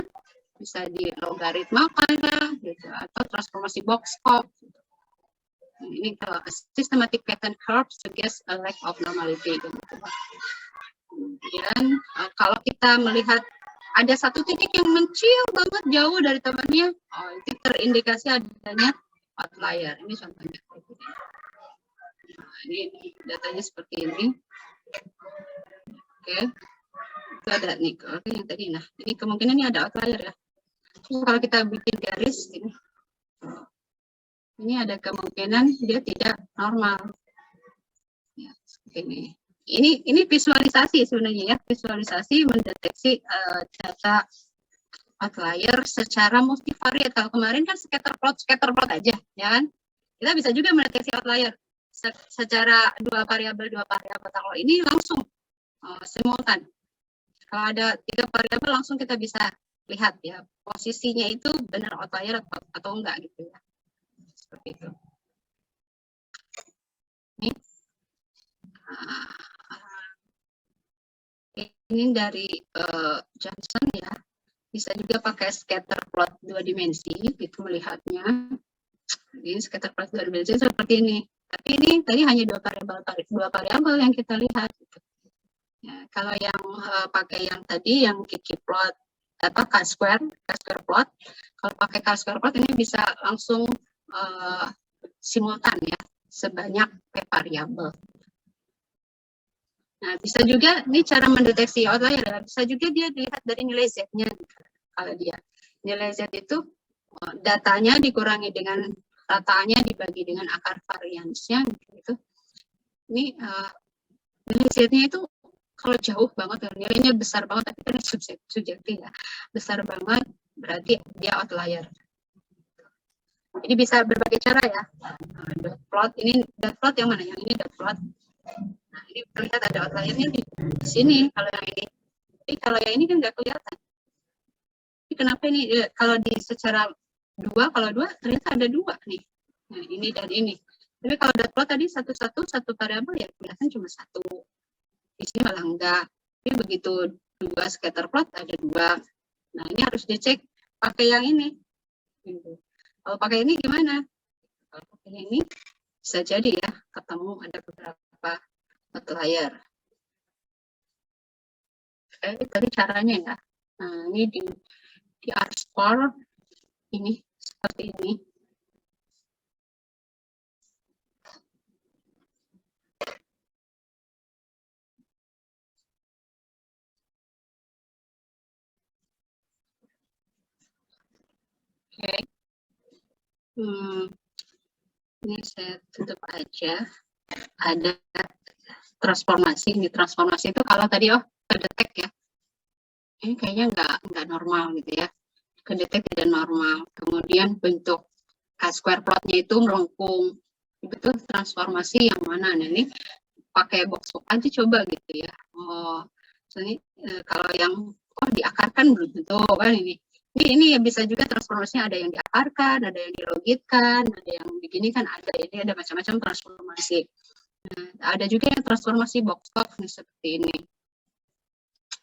bisa di logaritmakan ya, gitu, atau transformasi box plot. Gitu. Nah, ini kalau systematic pattern curve suggests a lack of normality. Gitu. Kemudian kalau kita melihat ada satu titik yang mencil banget jauh dari temannya, itu terindikasi adanya outlier. Ini contohnya. Nah, ini datanya seperti ini. Oke, itu ada nih yang tadi. Nah, ini kemungkinan ini ada outlier ya. Terus kalau kita bikin garis ini ada kemungkinan dia tidak normal. Ya, seperti ini. Ini visualisasi sebenarnya ya, visualisasi mendeteksi data outlier secara multivariat. Kalau kemarin kan scatter plot aja, ya kan? Kita bisa juga mendeteksi outlier secara dua variabel. Kalau ini langsung simultan. Kalau ada 3 variabel langsung kita bisa lihat ya posisinya itu benar outlier atau enggak gitu ya. Seperti itu. Ini dari Johnson ya. Bisa juga pakai scatter plot 2 dimensi gitu melihatnya. Ini scatter plot 2 dimensi seperti ini. Tapi ini tadi hanya dua variabel yang kita lihat. Gitu. Ya, kalau yang pakai yang tadi yang Kiki plot Chi-square plot, kalau pakai Chi-square plot ini bisa langsung simultan ya sebanyak P variabel. Nah, bisa juga ini cara mendeteksi outlier ya, bisa juga dia dilihat dari nilai Z-nya. Kalau dia nilai Z itu datanya dikurangi dengan rataannya dibagi dengan akar variansnya gitu. Ini nilai Z-nya itu kalau jauh banget nilainya besar banget tapi kan subjektif ya. Besar banget berarti dia outlier. Jadi bisa berbagai cara ya. Dot plot ini dot plot yang mana? Yang ini dot plot. Nah, ini terlihat ada outliernya di sini kalau yang ini. Tapi kalau yang ini kan nggak kelihatan. Tapi kenapa ini kalau di secara kalau dua ternyata ada 2 nih. Nah, ini dan ini. Tapi kalau dot plot tadi satu variabel ya kelihatan cuma 1. Di sini malah enggak. Tapi begitu 2 scatter plot ada 2. Nah, ini harus dicek pakai yang ini. Kalau pakai ini gimana? Kalau pakai ini bisa jadi ya ketemu ada beberapa outlier. Oke, tadi caranya ya. Nah, ini di R-score ini seperti ini. Oke. Ini saya tutup aja. Ada transformasi. Ini transformasi itu kalau tadi kedetek ya. Ini kayaknya nggak normal gitu ya. Kedetek tidak normal. Kemudian bentuk Chi-square plotnya itu melengkung. Betul transformasi yang mana? Nah, ini pakai box aja coba gitu ya. Ini kalau yang diakarkan belum tentu kan ini. Ini bisa juga transformasinya ada yang diakarkan, ada yang dilogitkan, ada yang begini kan ada. Ini ada macam-macam transformasi. Nah, ada juga yang transformasi box plot seperti ini.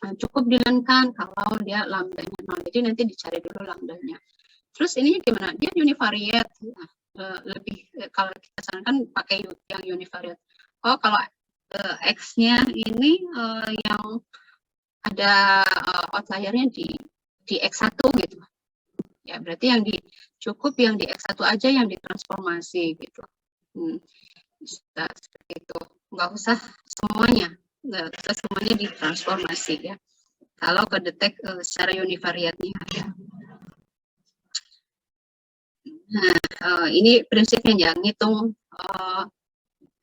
Nah, cukup dilenkan kalau dia lambdanya 0. Jadi nanti dicari dulu lambdanya. Terus ini gimana? Dia univariate. Nah, lebih kalau kita sarankan pakai yang univariate. Kalau X-nya ini yang ada outliernya di X1 gitu. Ya, berarti yang cukup yang di X1 aja yang ditransformasi gitu. Bisa seperti itu. Nggak usah semuanya. Nggak usah semuanya ditransformasi ya. kalau kedetek secara univariatnya ya. Nah, ini prinsipnya ya, ngitung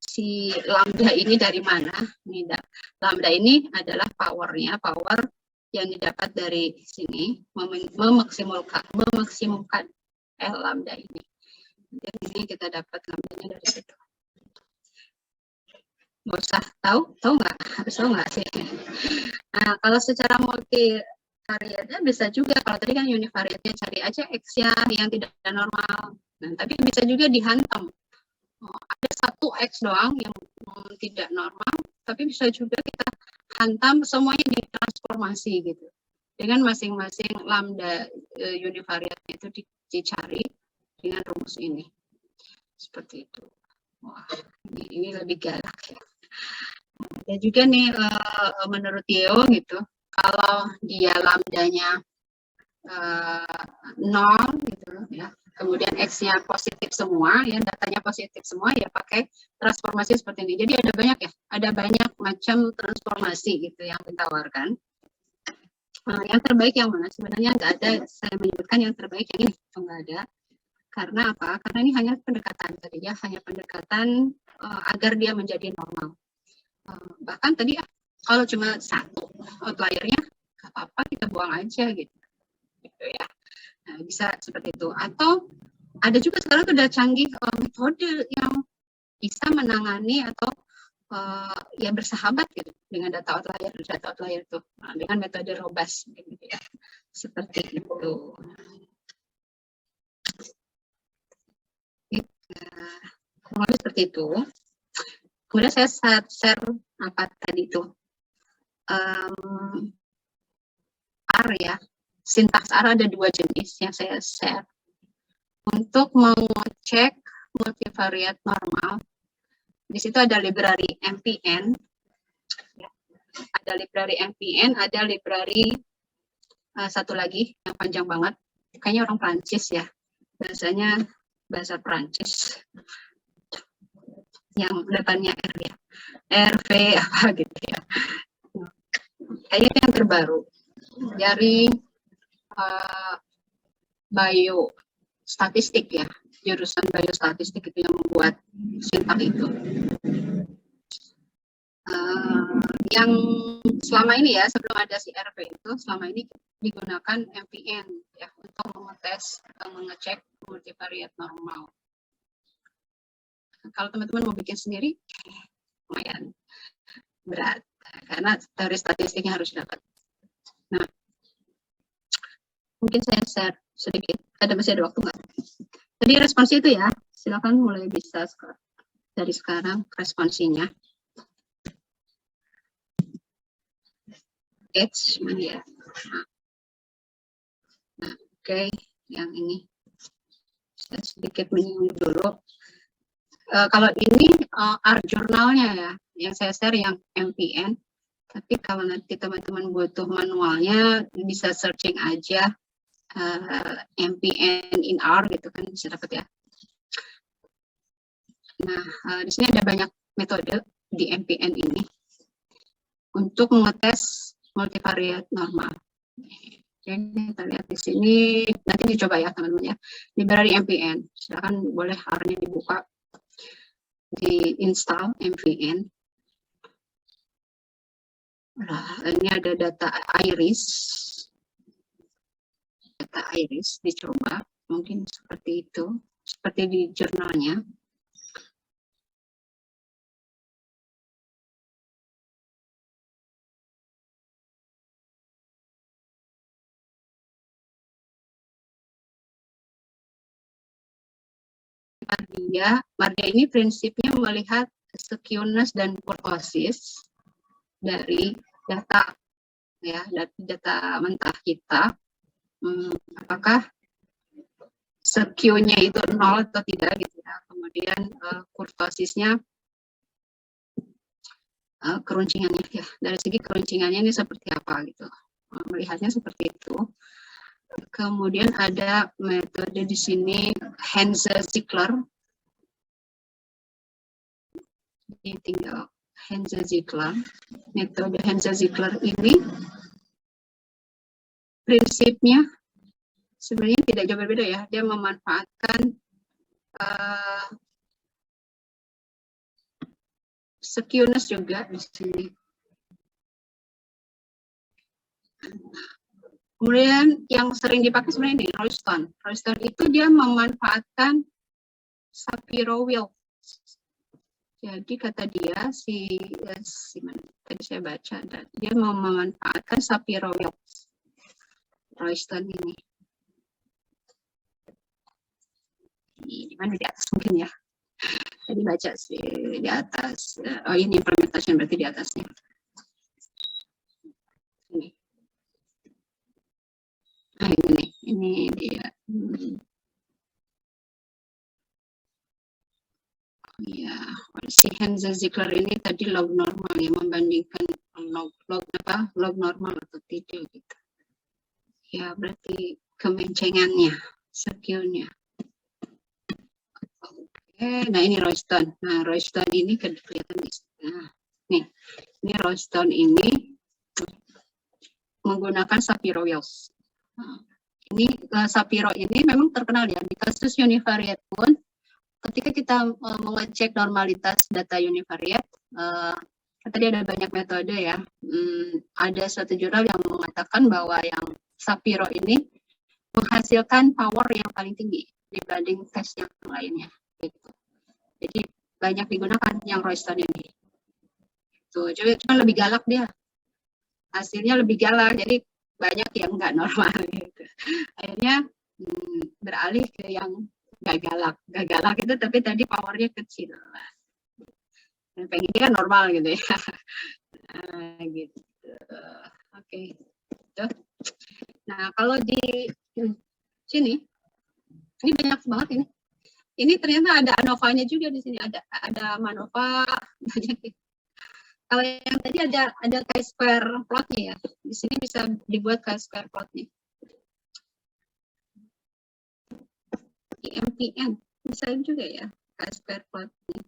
si lambda ini dari mana. Lambda ini adalah powernya, power yang didapat dari sini, memaksimumkan L lambda ini. Dan ini kita dapat lambdanya dari situ. Nggak usah tahu nggak? Harus tahu nggak sih? Nah, kalau secara multivariatnya bisa juga, kalau tadi kan univariatnya cari aja X-nya yang tidak normal. Nah, tapi bisa juga dihantam. Ada satu X doang yang tidak normal, tapi bisa juga kita hantam semuanya ditransformasi gitu. Dengan masing-masing lambda univariatnya itu dicari dengan rumus ini. Seperti itu. Wah, ini lebih galak ya. Ada juga nih menurut Theo gitu, kalau dia lambdanya 0 gitu ya, kemudian X-nya positif semua, ya datanya positif semua, ya pakai transformasi seperti ini. Jadi ada banyak ya, ada banyak macam transformasi gitu yang ditawarkan. Yang terbaik yang mana? Sebenarnya nggak ada, saya menyebutkan yang terbaik yang ini, nggak ada. Karena apa? Karena ini hanya pendekatan tadi ya, hanya pendekatan agar dia menjadi normal. Bahkan tadi kalau cuma satu outliernya, nggak apa-apa, kita buang aja gitu ya. Nah, bisa seperti itu. Atau ada juga sekarang sudah canggih metode yang bisa menangani atau ya bersahabat gitu dengan data outlier itu, dengan metode robust gitu ya. Seperti itu. Kemudian seperti itu. Kemudian saya share apa tadi itu R ya. Sintaks R ada 2 jenis yang saya share. Untuk mengecek multivariat normal, di situ ada library MPN, ada library satu lagi yang panjang banget, kayaknya orang Prancis ya, biasanya bahasa Prancis, yang depannya R ya, RV apa gitu ya. Kayaknya yang terbaru dari biostatistik ya, jurusan biostatistik itu yang membuat sintaks itu. Yang selama ini ya, sebelum ada si RV itu, selama ini digunakan MPN ya untuk mengetes atau mengecek multivariat normal. Kalau teman-teman mau bikin sendiri, lumayan berat karena teori statistiknya harus dapat. Nah, mungkin saya share sedikit. Masih ada waktu nggak? Jadi responsi itu ya, silakan mulai bisa dari sekarang responsinya. Ya. Nah, oke, yang ini saya sedikit menyinggung dulu. Kalau ini R jurnalnya ya, yang saya share yang MPN. Tapi kalau nanti teman-teman butuh manualnya, bisa searching aja MPN in R gitu kan, bisa dapat ya. Nah, di sini ada banyak metode di MPN ini untuk mengetes multivariat normal. Oke, kita lihat di sini, nanti dicoba ya teman-teman ya. Library MPN, silakan boleh R-nya dibuka, di install MPN. Nah, ini ada data iris, dicoba, mungkin seperti itu, seperti di jurnalnya. Mardia ini prinsipnya melihat skewness dan kurtosis dari data ya, data mentah kita, apakah skew-nya itu 0 atau tidak gitu ya. Kemudian kurtosisnya, keruncingannya ya, dari segi keruncingannya ini seperti apa gitu, melihatnya seperti itu. Kemudian ada metode di sini Henze-Ziegler. Ini tinggal Henze-Ziegler. Metode Henze-Ziegler ini prinsipnya sebenarnya tidak jauh berbeda ya. Dia memanfaatkan skewness juga di sini. Kemudian yang sering dipakai sebenarnya ini Royston. Royston itu dia memanfaatkan Shapiro-Wilks. Jadi kata dia tadi saya baca, dia memanfaatkan Shapiro-Wilks. Royston ini. Di mana di atas mungkin ya. Jadi baca sih di atas. Oh ini implementation berarti di atasnya. Ini. Nah ini dia. Ya, si Hansa Ziegler ini tadi log normal ya, membandingkan log normal atau tidak gitu. Ya berarti kemencengannya, skew-nya. Nah ini Royston. Nah Royston ini kelihatan di sini. Nah, nih, ini Royston ini menggunakan Shapiro-Wilks. Nah, ini Shapiro ini memang terkenal ya di kasus univariate pun. Ketika kita mengecek normalitas data univariate, tadi ada banyak metode ya. Ada suatu jurnal yang mengatakan bahwa yang Shapiro ini menghasilkan power yang paling tinggi dibanding tes yang lainnya. Gitu. Jadi banyak digunakan yang Royston ini. Tuh, cuma lebih galak dia. Hasilnya lebih galak, jadi banyak yang nggak normal gitu. Akhirnya beralih ke yang nggak galak itu, tapi tadi powernya kecil. Dan pengennya kan normal gitu ya. Gitu. Oke. Nah kalau di sini, ini banyak banget ini. Ini ternyata ada ANOVA-nya juga di sini, ada MANOVA banyak. Kalau yang tadi ada chi-square plotnya ya, di sini bisa dibuat chi-square plotnya. MPN bisa juga ya chi-square plotnya.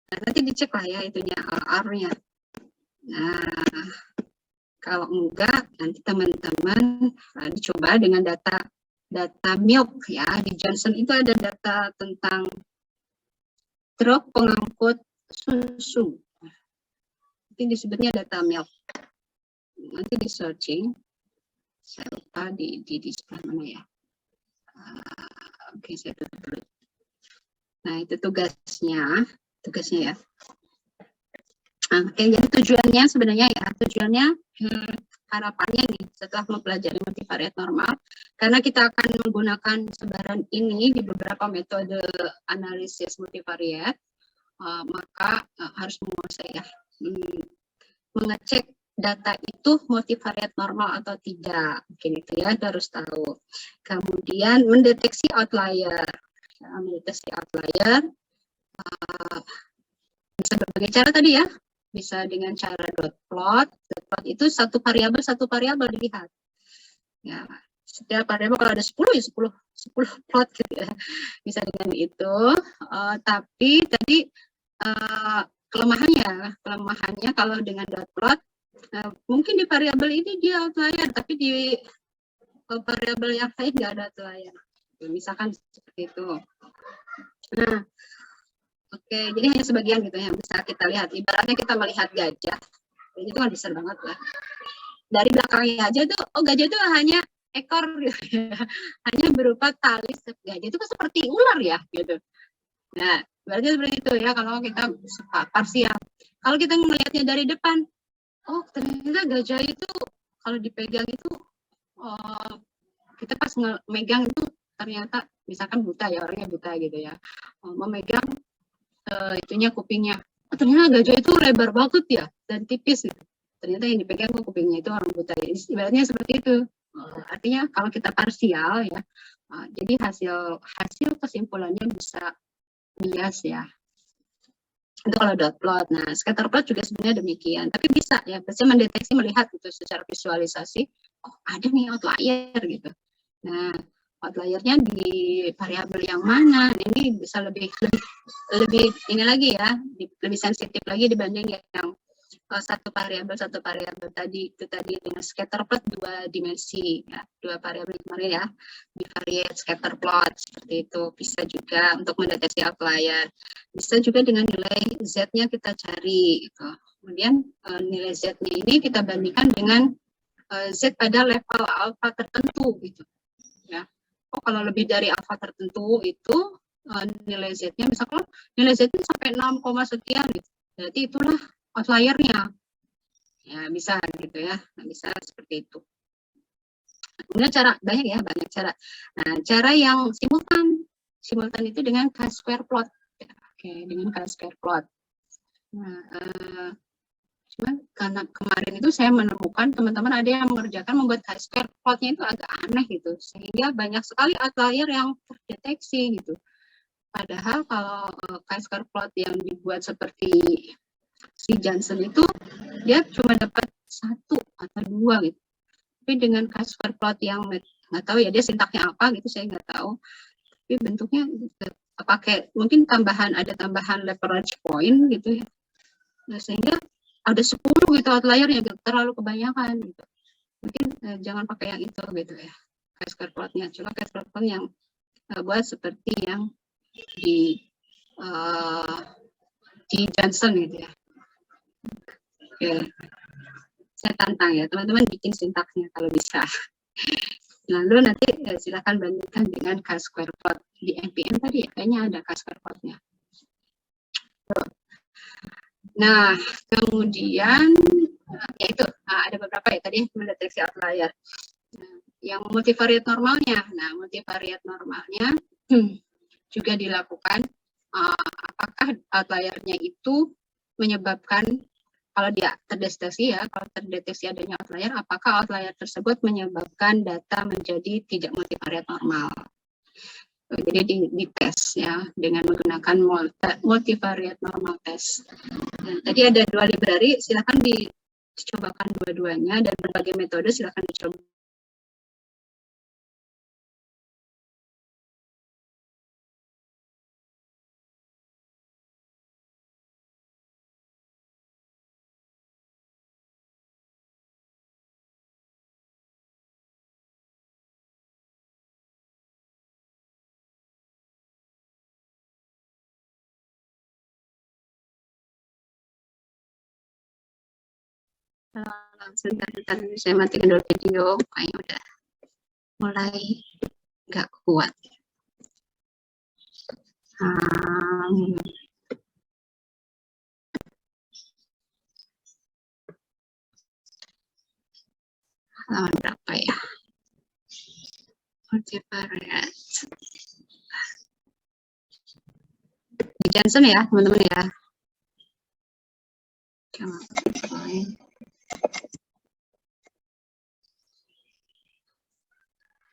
Nah, nanti dicek lah ya itunya R-nya. Nah kalau enggak nanti teman-teman dicoba dengan data milk ya. Di Johnson itu ada data tentang truk pengangkut susu. Nanti disebutnya data milk. Nanti di searching. Saya lupa di sebelah mana ya. Oke, saya tutup dulu. Nah, itu tugasnya ya. Oke, jadi tujuannya sebenarnya ya, harapannya nih setelah mempelajari multivariate normal, karena kita akan menggunakan sebaran ini di beberapa metode analisis multivariate, maka harus menguasai ya, mengecek data itu multivariate normal atau tidak, mungkin itu ya harus tahu. Kemudian mendeteksi outlier, bisa berbagai cara tadi ya. Bisa dengan cara dot plot itu satu variabel dilihat. Ya, setiap variabel kalau ada 10 ya 10 plot gitu ya. Bisa dengan itu. Tapi tadi kelemahannya kalau dengan dot plot mungkin di variabel ini dia outlier, tapi di variabel yang lain nggak ada outlier. Misalkan seperti itu. Nah, oke, jadi hanya sebagian gitu yang bisa kita lihat. Ibaratnya kita melihat gajah, itu kan besar banget lah. Dari belakangnya aja tuh, gajah itu hanya ekor gitu ya. Hanya berupa tali. Gajah itu kan seperti ular ya gitu. Nah, berarti seperti itu ya kalau kita parsial. Kalau kita melihatnya dari depan, ternyata gajah itu kalau dipegang itu, kita pas megang itu ternyata misalkan buta ya, orangnya buta gitu ya, memegang itunya kupingnya, ternyata gajah itu lebar banget ya dan tipis gitu. Ternyata yang dipegang kupingnya itu orang buta. Ibaratnya seperti itu. Artinya kalau kita parsial ya, jadi hasil kesimpulannya bisa bias ya. Itu kalau dot plot. Nah, scatter plot juga sebenarnya demikian. Tapi bisa mendeteksi, melihat itu secara visualisasi. Ada nih outlier gitu. Nah, outliernya di variabel yang mana? Ini bisa lebih ini lagi ya, lebih sensitif lagi dibanding yang satu variabel tadi itu tadi dengan scatter plot 2 dimensi ya, 2 variabel kemarin ya, bivariate scatter plot seperti itu. Bisa juga untuk mendeteksi outlier, bisa juga dengan nilai z-nya kita cari gitu. Kemudian nilai z-nya ini kita bandingkan dengan z pada level alpha tertentu gitu ya. Kalau lebih dari alpha tertentu itu nilai z-nya misalkan nilai z-nya sampai 6, sekian gitu, berarti itulah outliernya ya, bisa gitu ya. Bisa seperti itu. Kemudian cara banyak cara. Nah, cara yang simultan itu dengan chi-square plot ya. Oke, dengan chi-square plot. Nah, cuman karena kemarin itu saya menemukan teman-teman ada yang mengerjakan membuat chi-square plotnya itu agak aneh gitu, sehingga banyak sekali outlier yang terdeteksi gitu. Padahal kalau chi-square plot yang dibuat seperti si Johnson itu dia cuma dapat 1 atau 2 gitu. Tapi dengan chi-square plot yang nggak tahu ya dia sintaknya apa gitu, saya nggak tahu. Tapi bentuknya pakai mungkin ada tambahan leverage point gitu ya. Nah, sehingga ada 10 gitu outliernya gitu, terlalu kebanyakan gitu. Mungkin jangan pakai yang itu gitu ya. Chi-square plotnya, coba chi-square plot yang buat seperti yang di Johnson gitu ya. Oke. Saya tantang ya teman-teman bikin sintaksnya kalau bisa. Lalu nanti silakan bandingkan dengan chi-square plot di NPM tadi ya, kayaknya ada chi-square plotnya. Nah, kemudian ya itu ada beberapa ya tadi mendeteksi outlier. Yang multivariate normalnya, multivariate normalnya juga dilakukan apakah outliernya itu menyebabkan, kalau dia terdeteksi ya, kalau terdeteksi adanya outlier, apakah outlier tersebut menyebabkan data menjadi tidak multivariate normal. Jadi di tes ya dengan menggunakan multivariate normal test. Nah, tadi ada 2 library, silakan dicobakan dua-duanya dan berbagai metode silakan dicoba. Sebentar, saya matikan dulu video, kayaknya udah mulai nggak kuat. Halaman berapa ya? Multivariate. Di Johnson ya, teman-teman ya.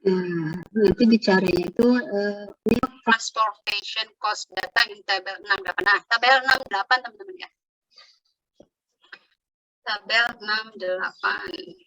Nah, nanti bicaranya itu transportation cost data in tabel 68. Nah, tabel 68 teman-teman ya. Tabel 68.